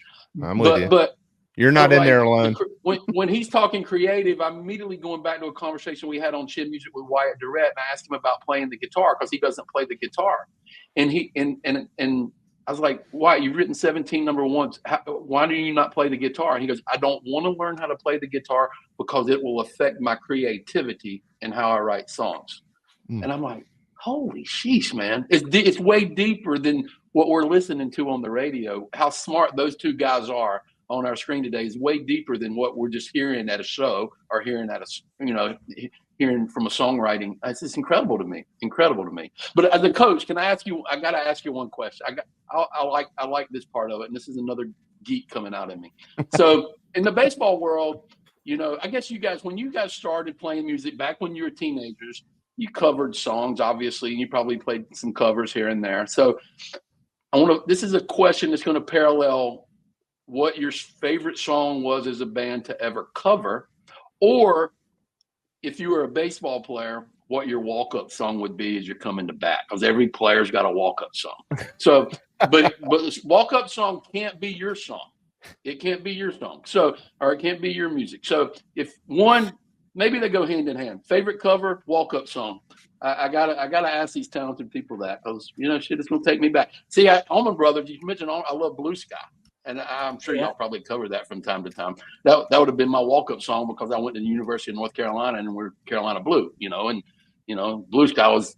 I'm with you. But you're not in there alone. When he's talking creative, I'm immediately going back to a conversation we had on Chin Music with Wyatt Durrett. And I asked him about playing the guitar because he doesn't play the guitar. And I was like, why? You've written 17 number ones. Why do you not play the guitar? And he goes, I don't want to learn how to play the guitar because it will affect my creativity and how I write songs. And I'm like, holy sheesh, man. It's way deeper than what we're listening to on the radio. How smart those two guys are on our screen today is way deeper than what we're just hearing at a show or hearing at hearing from a songwriting. It's just incredible to me. But as a coach, I got to ask you one question. I like this part of it. And this is another geek coming out in me. So in the baseball world, You know, I guess you guys, when you guys started playing music back when you were teenagers, you covered songs, obviously, and you probably played some covers here and there. So this is a question that's going to parallel what your favorite song was as a band to ever cover, or if you were a baseball player, what your walk-up song would be as you're coming to bat, because every player's got a walk-up song. So, but this walk-up song can't be your song. It can't be your song. So, or it can't be your music. So if one, maybe they go hand in hand. Favorite cover, walk-up song. I gotta ask these talented people that, because shit, it's gonna take me back. See, Allman Brothers, you mentioned I love Blue Sky. And I'm sure y'all probably cover that from time to time. That would have been my walk-up song, because I went to the University of North Carolina and we're Carolina Blue, and Blue Sky was,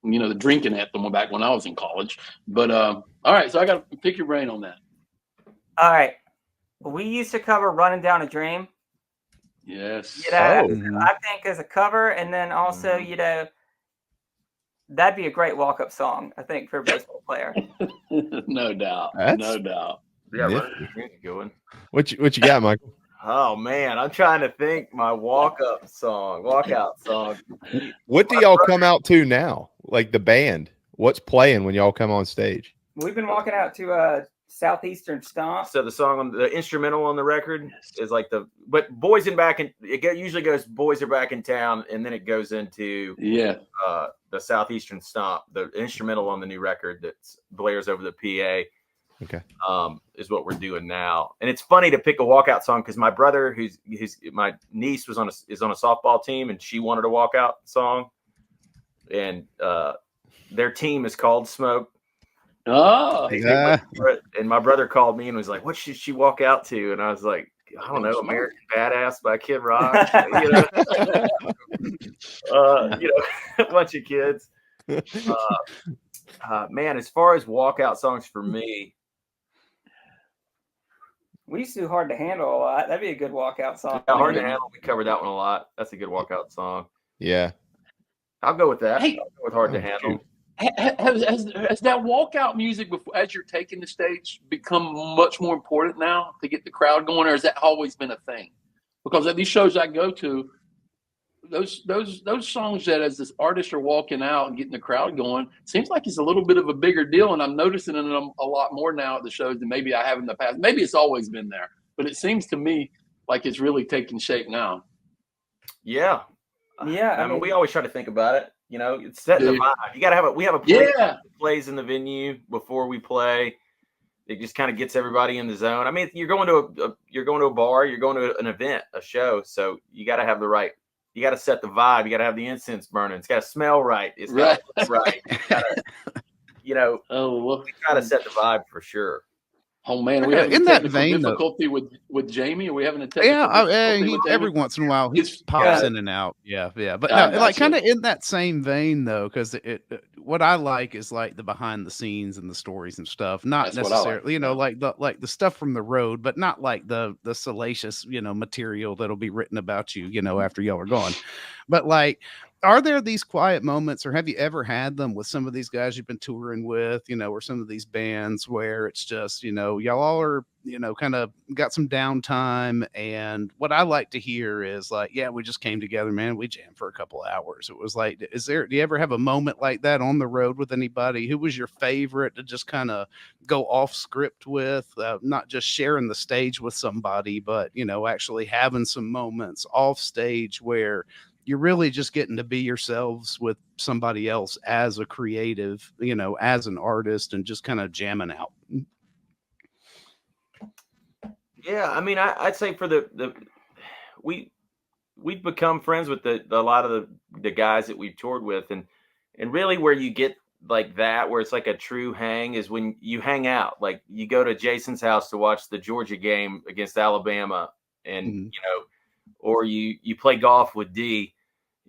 the drinking anthem back when I was in college. But all right, so I got to pick your brain on that. All right, we used to cover "Running Down a Dream." Yes. I think as a cover, and then also, that'd be a great walk-up song, I think, for a baseball player. No doubt. No doubt. Yeah, going. What you got, Michael? Oh man, I'm trying to think my walkout song. What do y'all come out to now? Like the band, what's playing when y'all come on stage? We've been walking out to Southeastern Stomp. So the song on the instrumental on the record is like but Boys in Back in, it usually goes Boys Are Back in Town, and then it goes into the Southeastern Stomp, the instrumental on the new record that blares over the PA. Okay. Is what we're doing now. And it's funny to pick a walkout song, because my brother, my niece is on a softball team, and she wanted a walkout song. And their team is called Smoke. Oh, yeah. And my brother called me and was like, "What should she walk out to?" And I was like, "I don't know, American Badass by Kid Rock." A bunch of kids. Man, as far as walkout songs for me, we used to do Hard to Handle a lot. That'd be a good walkout song. Yeah, Hard to Handle. We covered that one a lot. That's a good walkout song. Yeah. I'll go with that. Hey, I'll go with Hard to Handle. Has that walkout music as you're taking the stage become much more important now to get the crowd going, or has that always been a thing? Because at these shows I go to, those songs that as this artists are walking out and getting the crowd going, seems like it's a little bit of a bigger deal, and I'm noticing it a lot more now at the shows than maybe I have in the past. Maybe it's always been there, but it seems to me like it's really taking shape now. Yeah. I mean, we always try to think about it. It's setting the vibe. You got to have we have a play that plays in the venue before we play. It just kind of gets everybody in the zone. I mean, you're going to a bar, you're going to an event, a show, so you got to have you got to set the vibe. You got to have the incense burning. It's got to smell right. It's got to look right. We got to set the vibe for sure. Oh man, we have in that vein difficulty with Jamie. Are we having a technical difficulty every once in a while he pops in and out. Yeah. But kind of in that same vein though, because what I like is like the behind the scenes and the stories and stuff. Not necessarily, like the stuff from the road, but not like the salacious, material that'll be written about you, after y'all are gone. But like, are there these quiet moments, or have you ever had them with some of these guys you've been touring with, or some of these bands where it's just, y'all all are, kind of got some downtime, and what I like to hear is like, yeah, we just came together, man, we jammed for a couple of hours. It was like, do you ever have a moment like that on the road with anybody? Who was your favorite to just kind of go off script with, not just sharing the stage with somebody, but, actually having some moments off stage where you're really just getting to be yourselves with somebody else as a creative, as an artist, and just kind of jamming out? Yeah, I mean, I'd say for we've become friends with a lot of the guys that we've toured with, and really where you get like that, where it's like a true hang, is when you hang out. Like you go to Jason's house to watch the Georgia game against Alabama, and or you play golf with D,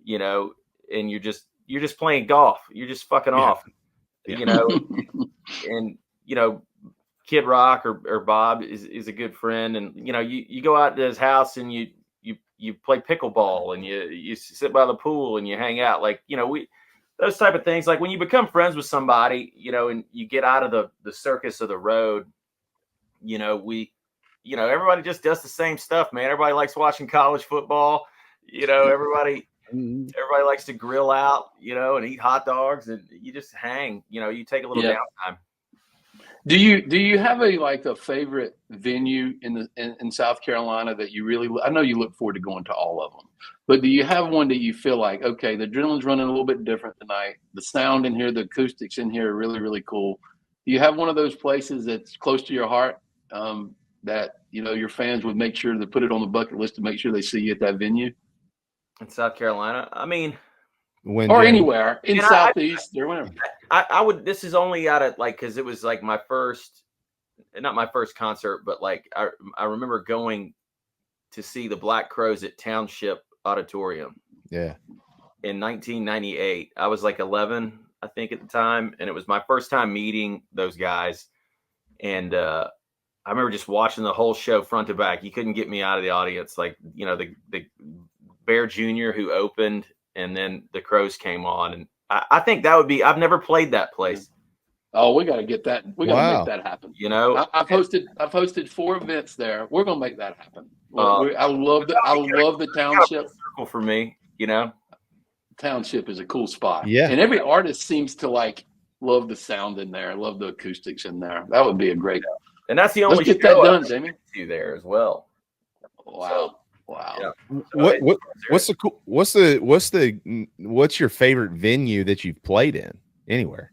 and you're just playing golf. You're just fucking off, and Kid Rock or Bob is a good friend, and you go out to his house and you play pickleball, and you sit by the pool and you hang out, like those type of things. Like when you become friends with somebody, and you get out of the circus of the road, everybody just does the same stuff, man. Everybody likes watching college football. Everybody likes to grill out, and eat hot dogs, and you just hang. You take a little downtime. Do you have a favorite venue in South Carolina that you really? I know you look forward to going to all of them, but do you have one that you feel like, okay, the adrenaline's running a little bit different tonight. The sound in here, the acoustics in here are really, really cool. Do you have one of those places that's close to your heart that your fans would make sure to put it on the bucket list to make sure they see you at that venue? In South Carolina, I mean, or anywhere in Southeast or whatever. I would. This is only out of because it was like not my first concert, but I remember going to see the Black Crowes at Township Auditorium. Yeah. In 1998, I was 11, I think, at the time, and it was my first time meeting those guys, and I remember just watching the whole show front to back. You couldn't get me out of the audience. The Bear Jr. who opened, and then the Crows came on, and I think that would be. I've never played that place. Oh, we got to get that. We got to make that happen. I've hosted 4 events there. We're gonna make that happen. I love the Township circle for me. Township is a cool spot. Yeah, and every artist seems to love the sound in there. Love the acoustics in there. That would be a great. And that's the only. Let's get that done, Jamie. You there as well. Wow. Wow. Yeah. What's your favorite venue that you've played in anywhere?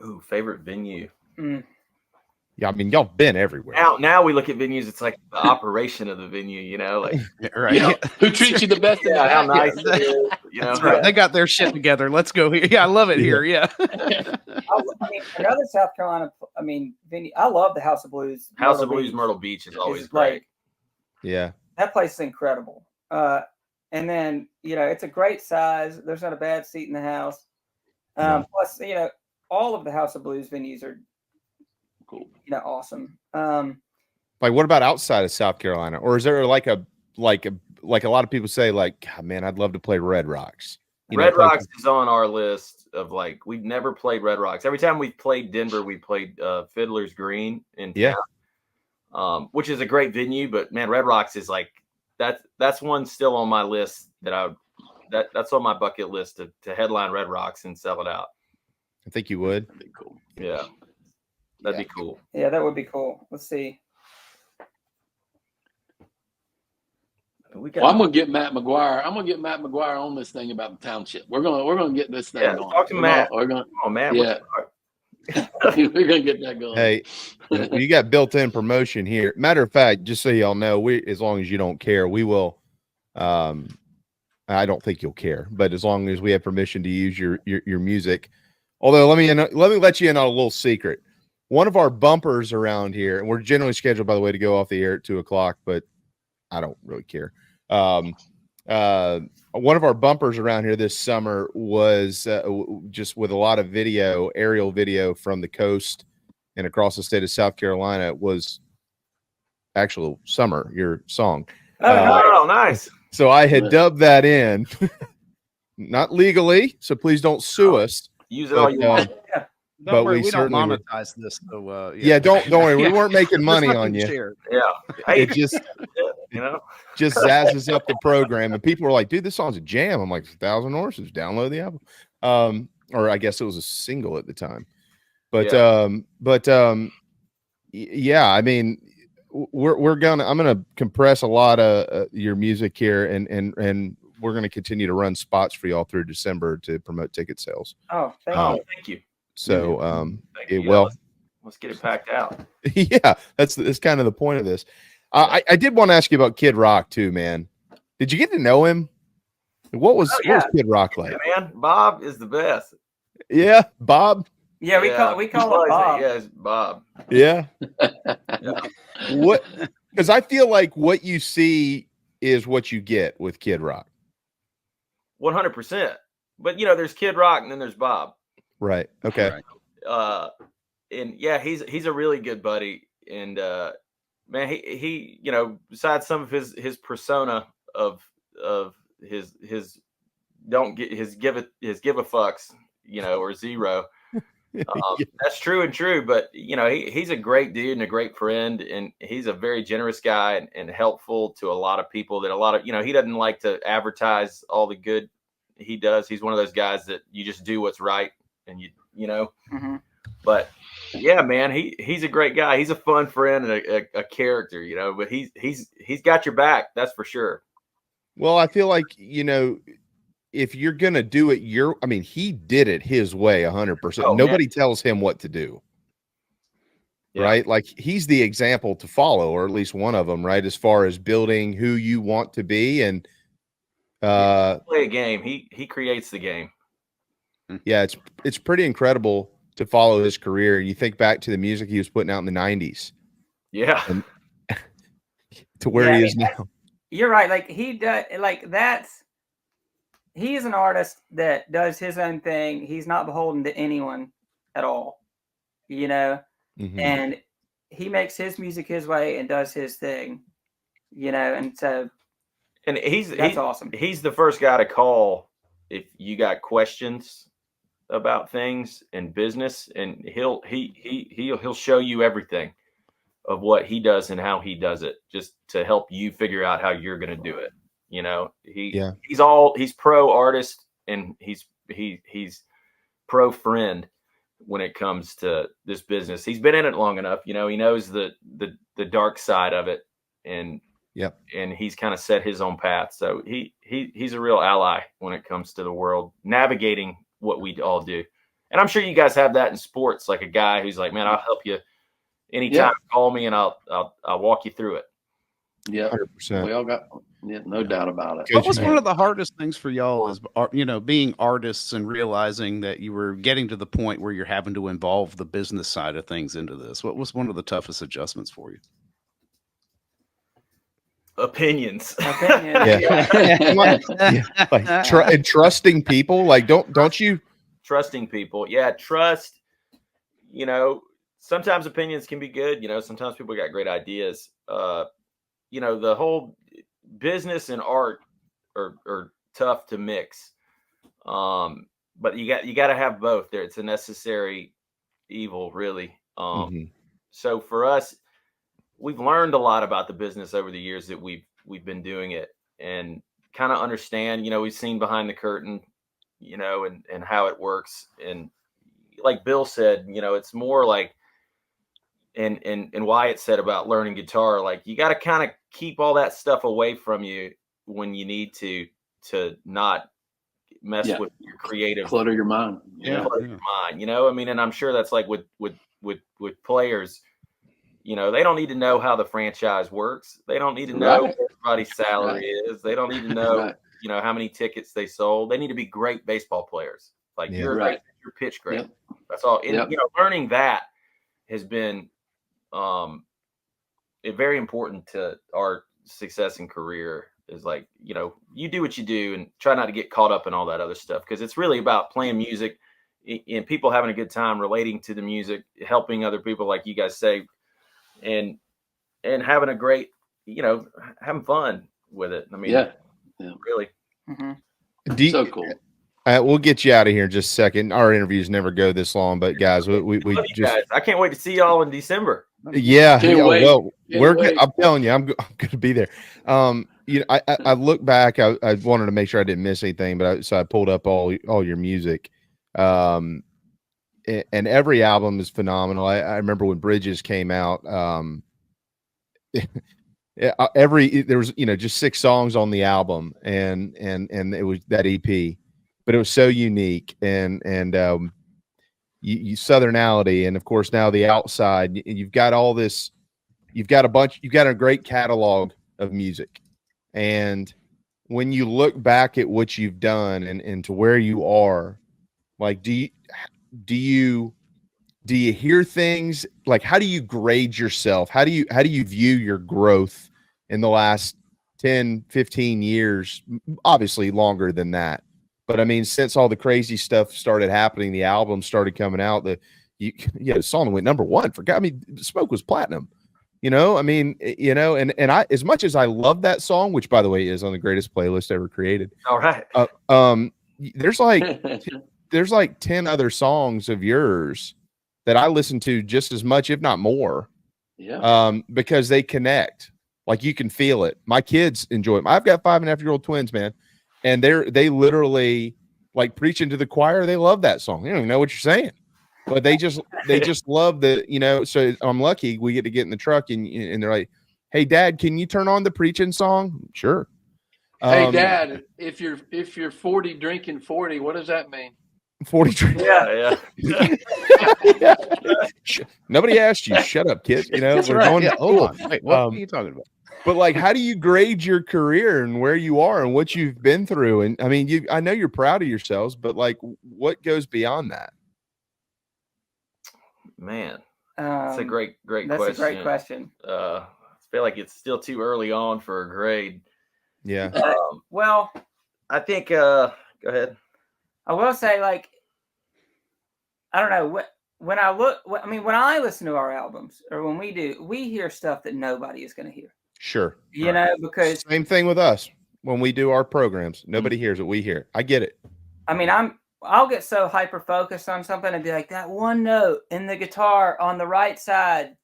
Ooh, favorite venue. Yeah, I mean, y'all been everywhere. Now we look at venues. It's like the operation of the venue, right? Who treats you the best? How nice it is, That's right. They got their shit together. Let's go here. Yeah, I love it here. Yeah. Another South Carolina. Venue. I love the House of Blues. House of Blues, Myrtle Beach is always great. Yeah, that place is incredible. And then it's a great size. There's not a bad seat in the house. Plus, all of the House of Blues venues are cool. Awesome. what about outside of South Carolina, or is there like a lot of people say God, man, I'd love to play Red Rocks. Red Rocks is on our list of we've never played Red Rocks. Every time we've played Denver, we played Fiddler's Green in town, which is a great venue. But man, Red Rocks is that's one still on my list that's on my bucket list to headline Red Rocks and sell it out. I think you would. That'd be cool. Yeah, that'd be cool. Yeah, that would be cool. Let's see. I'm gonna get Matt McGuire. I'm gonna get Matt McGuire on this thing about the Township. We're gonna get this thing going. Talk to Matt. Matt. Yeah. We're gonna get that going. Hey, you got built-in promotion here. Matter of fact, just so y'all know, as long as you don't care, we will. I don't think you'll care, but as long as we have permission to use your music. Although let me let you in on a little secret. One of our bumpers around here, and we're generally scheduled, by the way, to go off the air at 2:00, but I don't really care. One of our bumpers around here this summer was just with a lot of aerial video from the coast and across the state of South Carolina, was actual Summer, your song. Oh, nice. So I had dubbed that in, not legally, so please don't sue us. Use it all you want. But we don't monetize this. So don't worry. We weren't making money on you. Share. Yeah. It just just zazzes up the program, and people were like, "Dude, this song's a jam." I'm like, "1,000 horses, download the album." Or I guess it was a single at the time. But yeah, I mean, I'm gonna compress a lot of your music here, and we're gonna continue to run spots for y'all through December to promote ticket sales. Oh, thank you. So let's get it packed out. Yeah, that's kind of the point of this. I did want to ask you about Kid Rock too, man. Did you get to know him? What was Kid Rock like? Yeah, man, Bob is the best. Yeah, Bob. Yeah, we call him Bob. Yeah, it's Bob. Yeah. What? Because I feel like what you see is what you get with Kid Rock. 100%. But there's Kid Rock and then there's Bob. Right. Okay. And yeah, he's a really good buddy. And man, he besides some of his persona of his don't get his give a fucks, or zero. That's true and true, but he's a great dude and a great friend, and he's a very generous guy and helpful to a lot of people. That a lot of he doesn't like to advertise all the good he does. He's one of those guys that you just do what's right, and Mm-hmm. But yeah, man, he's a great guy. He's a fun friend and a character, But he's got your back, that's for sure. Well, I feel like if you're gonna do it, he did it his way 100%. Nobody tells him what to do. Yeah. Right? Like he's the example to follow, or at least one of them, right? As far as building who you want to be and play a game. He creates the game. Yeah, it's pretty incredible to follow his career. You think back to the music he was putting out in the 90s. Yeah. And to where he is now. You're right. Like he does, he is an artist that does his own thing. He's not beholden to anyone at all, Mm-hmm. And he makes his music his way and does his thing, and so. And he's awesome. He's the first guy to call if you got questions about things in business, and he'll show you everything of what he does and how he does it, just to help you figure out how you're going to do it. He's pro artist, and he's pro friend when it comes to this business. He's been in it long enough, he knows the dark side of it, and and he's kind of set his own path. So he's a real ally when it comes to the world navigating what we all do. And I'm sure you guys have that in sports, like a guy who's like, man, I'll help you anytime. Call me and I'll walk you through it. Yeah, 100%. We all got no doubt about it. What was one of the hardest things for y'all is, being artists and realizing that you were getting to the point where you're having to involve the business side of things into this? What was one of the toughest adjustments for you? Opinions. And trusting people. Like, don't you trusting people? Yeah, trust. Sometimes opinions can be good. Sometimes people got great ideas. The whole business and art are tough to mix. But you got to have both there. It's a necessary evil, really. So for us, we've learned a lot about the business over the years that we've been doing it, and kind of understand, we've seen behind the curtain, and how it works. And like Bill said, it's more like, and Wyatt said about learning guitar, like you got to kind of keep all that stuff away from you when you need to not mess with your creative, clutter your mind. Clutter your mind, and I'm sure that's like with players. They don't need to know how the franchise works. They don't need to know what everybody's salary is. They don't need to know, how many tickets they sold. They need to be great baseball players. Like you're great, you're pitch great. That's all. And, learning that has been very important to our success and career. Is like, you do what you do and try not to get caught up in all that other stuff, because it's really about playing music and people having a good time, relating to the music, helping other people, like you guys say, and having a great, having fun with it. I mean, really. Mm-hmm. So cool. We'll get you out of here in just a second. Our interviews never go this long, but guys, we just, guys. I can't wait to see y'all in December. Yeah. Well, wait. I'm telling you, I'm going to be there. I look back, I wanted to make sure I didn't miss anything, but so I pulled up all your music. And every album is phenomenal. I remember when Bridges came out, there was, just 6 songs on the album, and it was that EP, but it was so unique, and you Southernality, and of course now The Outside. You've got all this, you've got a great catalog of music, and when you look back at what you've done and to where you are, like, do you hear things, like, how do you grade yourself? How do you view your growth in the last 10, 15 years? Obviously longer than that. But I mean, since all the crazy stuff started happening, the album started coming out, the song went #1 Smoke was platinum, and I, as much as I love that song, which by the way is on the greatest playlist ever created. All right. There's like there's like 10 other songs of yours that I listen to just as much, if not more. Yeah. Because they connect. Like you can feel it. My kids enjoy it. I've got 5.5-year-old twins, man, and they literally like preaching to the choir. They love that song. They don't even know what you're saying, but they just love the, you know. So I'm lucky we get to get in the truck and they're like, "Hey, Dad, can you turn on the preaching song?" Sure. Hey, Dad, if you're 40 drinking 40, what does that mean? 40 drinking. Yeah. Nobody asked you. Shut up, kids. You know, we're right. going to school. Wait, what are you talking about? But like, how do you grade your career and where you are and what you've been through? And I mean, I know you're proud of yourselves, but like, what goes beyond that? Man, that's a great question. That's a great question. I feel like it's still too early on for a grade. Yeah. Well, I think. Go ahead. I will say, like, I don't know when I listen to our albums or when we hear stuff that nobody is going to hear. Sure. You know, because same thing with us when we do our programs. Nobody hears what we hear. I get it. I mean, I'll get so hyper focused on something and be like, that one note in the guitar on the right side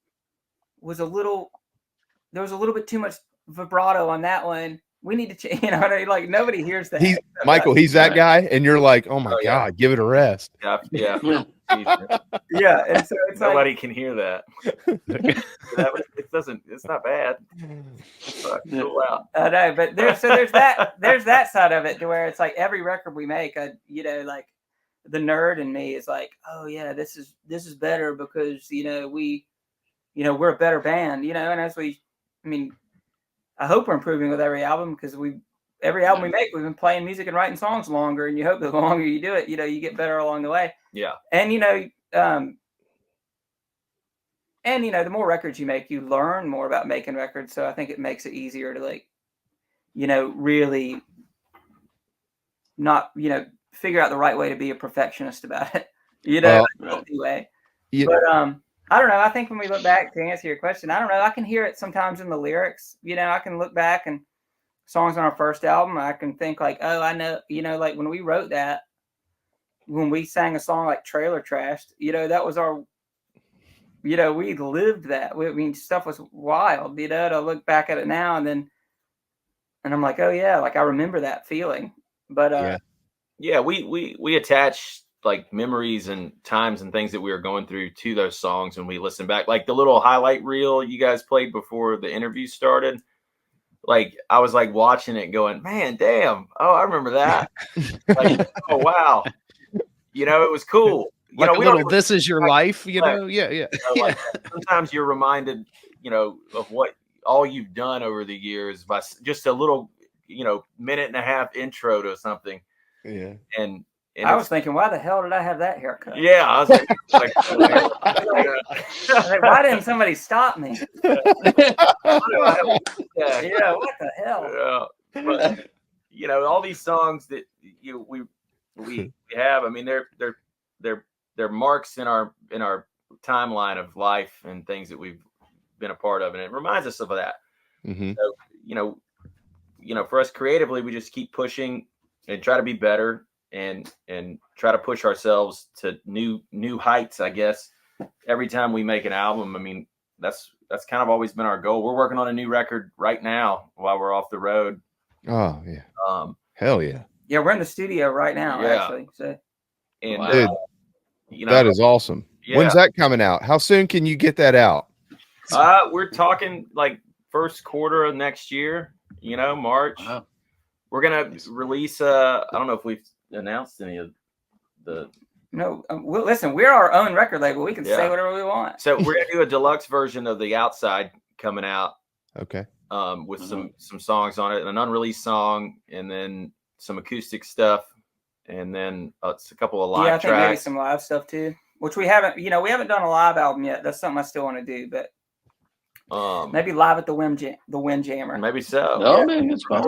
was there was a little bit too much vibrato on that one. We need to change, you know what I mean? Like nobody hears that. He's that guy, and you're like, oh my God, give it a rest. Yeah. Yeah, and so it's nobody can hear that. It's not bad. Wow. I know, but there's that side of it to where it's like every record we make, like the nerd in me is like, oh yeah, this is better because we're a better band, and I hope we're improving with every album because every album we make, we've been playing music and writing songs longer, and you hope the longer you do it, you get better along the way. Yeah. And the more records you make, you learn more about making records. So I think it makes it easier to really not, figure out the right way to be a perfectionist about it, anyway. Yeah. But I don't know. I think when we look back to answer your question, I don't know. I can hear it sometimes in the lyrics. I can look back and songs on our first album. I can think like, oh, I know, like when we wrote that, when we sang a song like Trailer Trashed, that was our, we lived that. Stuff was wild, to look back at it now and I'm like, oh yeah, like I remember that feeling. But yeah, we attach like memories and times and things that we were going through to those songs when we listen back. Like the little highlight reel you guys played before the interview started. Like I was like watching it going, man, damn. Oh, I remember that. Like, oh wow. It was cool. This is your life, Yeah. Like, sometimes you're reminded, of what all you've done over the years by just a little, minute and a half intro to something. Yeah. And I was thinking, why the hell did I have that haircut? Yeah, I was like why didn't somebody stop me? What the hell? But, all these songs that we have. I mean, they're marks in our timeline of life and things that we've been a part of, and it reminds us of that. Mm-hmm. So, for us creatively, we just keep pushing and try to be better. And try to push ourselves to new heights, I guess, every time we make an album. I mean, that's kind of always been our goal. We're working on a new record right now while we're off the road. Oh yeah. Hell yeah. Yeah, we're in the studio right now, actually. So, and dude, that is awesome. Yeah. When's that coming out? How soon can you get that out? We're talking like first quarter of next year, March. Wow. We're gonna release I don't know if we've announced any of the listen, we're our own record label. We can say whatever we want. So we're gonna do a deluxe version of The Outside coming out. Okay. With some songs on it, and an unreleased song, and then some acoustic stuff, and then it's a couple of live tracks. I think maybe some live stuff too, which we haven't done a live album yet. That's something I still want to do, but maybe live at the Windjammer. Maybe so. No, man, it's fine.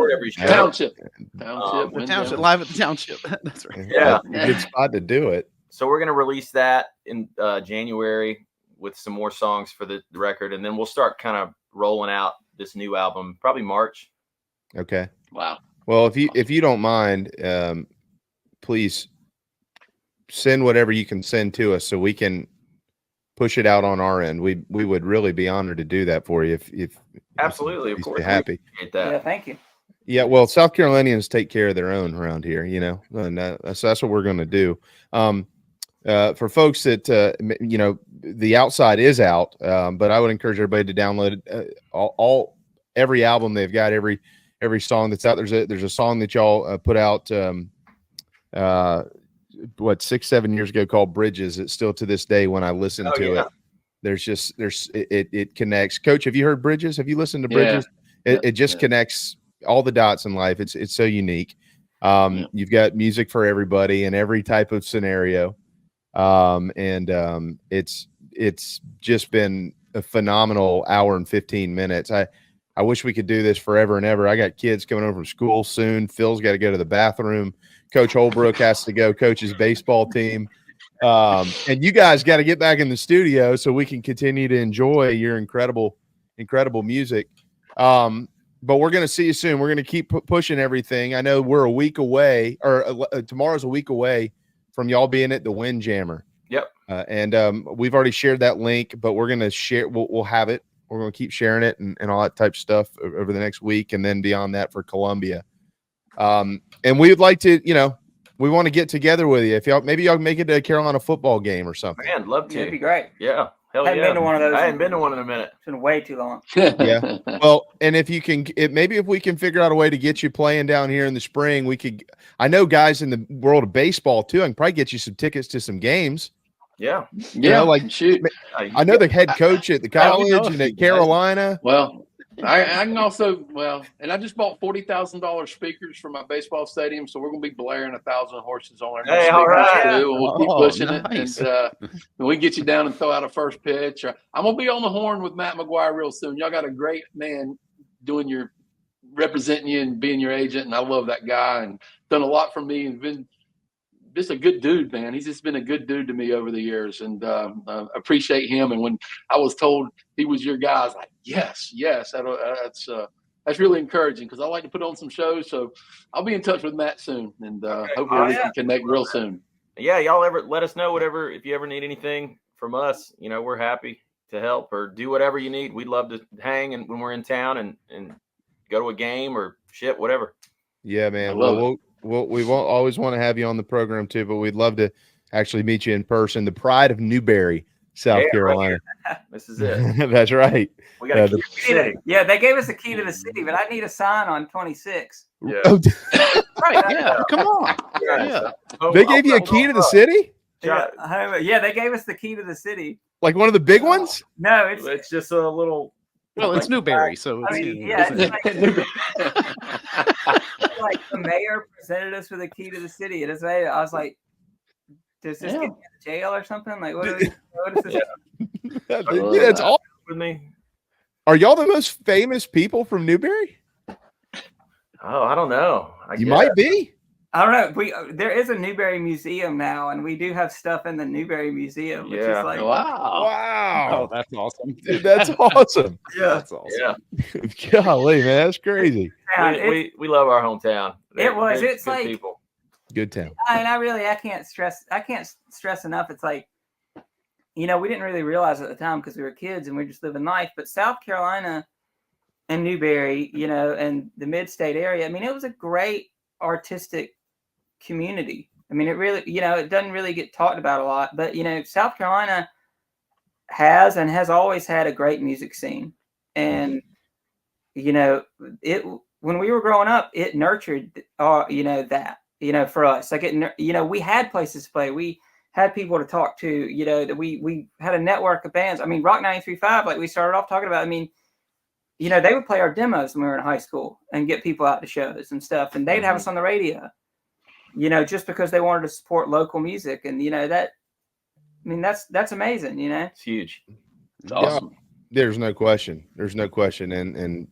Township. The Township, live at the Township. That's right. Yeah. A good spot to do it. So we're going to release that in January with some more songs for the record, and then we'll start kind of rolling out this new album probably March. Okay. Wow. Well, if you don't mind, please send whatever you can send to us so we can push it out on our end. We would really be honored to do that for you if absolutely, of course, happy. Yeah, thank you. Yeah, well, South Carolinians take care of their own around here, and so that's what we're going to do. For folks that the outside is out, but I would encourage everybody to download every album they've got, every song that's out. There's a song that y'all put out 6-7 years ago called Bridges. It's still to this day when I listen to it, it connects. Coach, have you heard Bridges? Have you listened to Bridges? It just connects all the dots in life. It's so unique. You've got music for everybody in every type of scenario. It's just been a phenomenal hour and 15 minutes. I wish we could do this forever and ever. I got kids coming home from school soon. Phil's got to go to the bathroom. Coach Holbrook has to go coach his baseball team. And you guys got to get back in the studio so we can continue to enjoy your incredible music. But we're going to see you soon. We're going to keep pushing everything. I know we're a week away, or tomorrow's a week away from y'all being at the Windjammer. Yep. And we've already shared that link, but we're going to share. We'll have it. We're going to keep sharing it and all that type of stuff over the next week, and then beyond that for Columbia. And we would like to, we want to get together with you. If maybe y'all make it to a Carolina football game or something. Man, love to. It'd be great. Yeah. Hell I haven't been to one of those. I hadn't been to one in a minute. It's been way too long. Yeah. Well, and if you can, maybe if we can figure out a way to get you playing down here in the spring, we could. I know guys in the world of baseball too. I can probably get you some tickets to some games. Yeah. Shoot. I know the head coach at the college and at Carolina. Well, I can also and I just bought $40,000 speakers for my baseball stadium, so we're gonna be blaring 1,000 horses on our Hey, all right. too. We'll keep pushing nice. it, and we get you down and throw out a first pitch. I'm gonna be on the horn with Matt McGuire real soon. Y'all got a great man representing you and being your agent, and I love that guy and done a lot for me and been just a good dude, man. He's just been a good dude to me over the years, and appreciate him. And when I was told he was your guy, I was like, yes. That's really encouraging because I like to put on some shows. So I'll be in touch with Matt soon, and hopefully we can connect real soon. Yeah, y'all ever let us know if you ever need anything from us. We're happy to help or do whatever you need. We'd love to hang and when we're in town and go to a game or whatever. Yeah, man. We won't always want to have you on the program too, but we'd love to actually meet you in person. The pride of Newberry, South Carolina. Right. This is it. That's right. We got they gave us the key to the city, but I need a sign on 26. Yeah. Right. Yeah. Come on. Yeah. They gave you a key to the city? Yeah, they gave us the key to the city. Like one of the big ones? No, it's just a little. Well, it's Newberry, so it's, like the mayor presented us with a key to the city. I was like, does this get me out of jail or something? Like, what is this? That's all with me. Are y'all the most famous people from Newberry? Oh, I don't know. You might be. I don't know. There is a Newberry Museum now, and we do have stuff in the Newberry Museum, which is like wow. Oh, that's awesome. Dude, that's awesome. That's awesome. Yeah. Golly, man, that's crazy. We love our hometown. It's like people. Good town. I can't stress enough. It's like, we didn't really realize at the time because we were kids and we were just living life. But South Carolina and Newberry, and the mid-state area, it was a great artistic community. It really, it doesn't really get talked about a lot, but South Carolina has always had a great music scene. And when we were growing up, it nurtured that for us. Like we had places to play, we had people to talk to, that we had a network of bands. Rock 93.5, like we started off talking about, they would play our demos when we were in high school and get people out to shows and stuff. And they'd have us on the radio, just because they wanted to support local music. And, that's amazing, It's huge. It's awesome. There's no question. And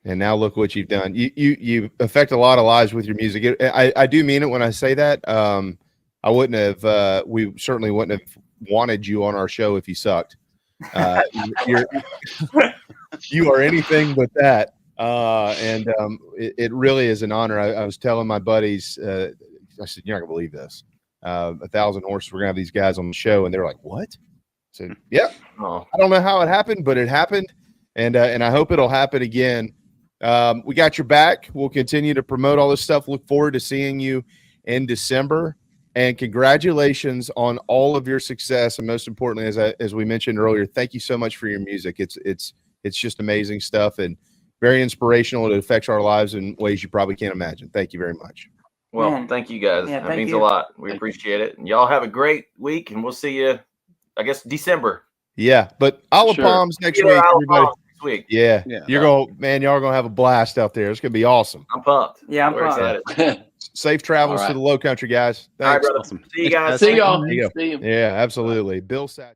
now look what you've done. You affect a lot of lives with your music. I do mean it when I say that. We certainly wouldn't have wanted you on our show if you sucked. You are anything but that. It really is an honor. I was telling my buddies, I said, you're not gonna believe this. 1,000 horses. We're gonna have these guys on the show, and they're like, "What?" So yeah, I don't know how it happened, but it happened, and I hope it'll happen again. We got your back. We'll continue to promote all this stuff. Look forward to seeing you in December, and congratulations on all of your success. And most importantly, as we mentioned earlier, thank you so much for your music. It's just amazing stuff and very inspirational. It affects our lives in ways you probably can't imagine. Thank you very much. Well, Man. thank you guys. Yeah, that means a lot. We appreciate it. And y'all have a great week, and we'll see you, I guess, December. Yeah, but Olive Palms next week. Next week. Yeah. Y'all are gonna have a blast out there. It's gonna be awesome. I'm pumped. Yeah, I'm pumped. Safe travels to the Low Country, guys. Thanks. All right, brother. Awesome. See you guys. See y'all. Yeah, absolutely. Bill Satch.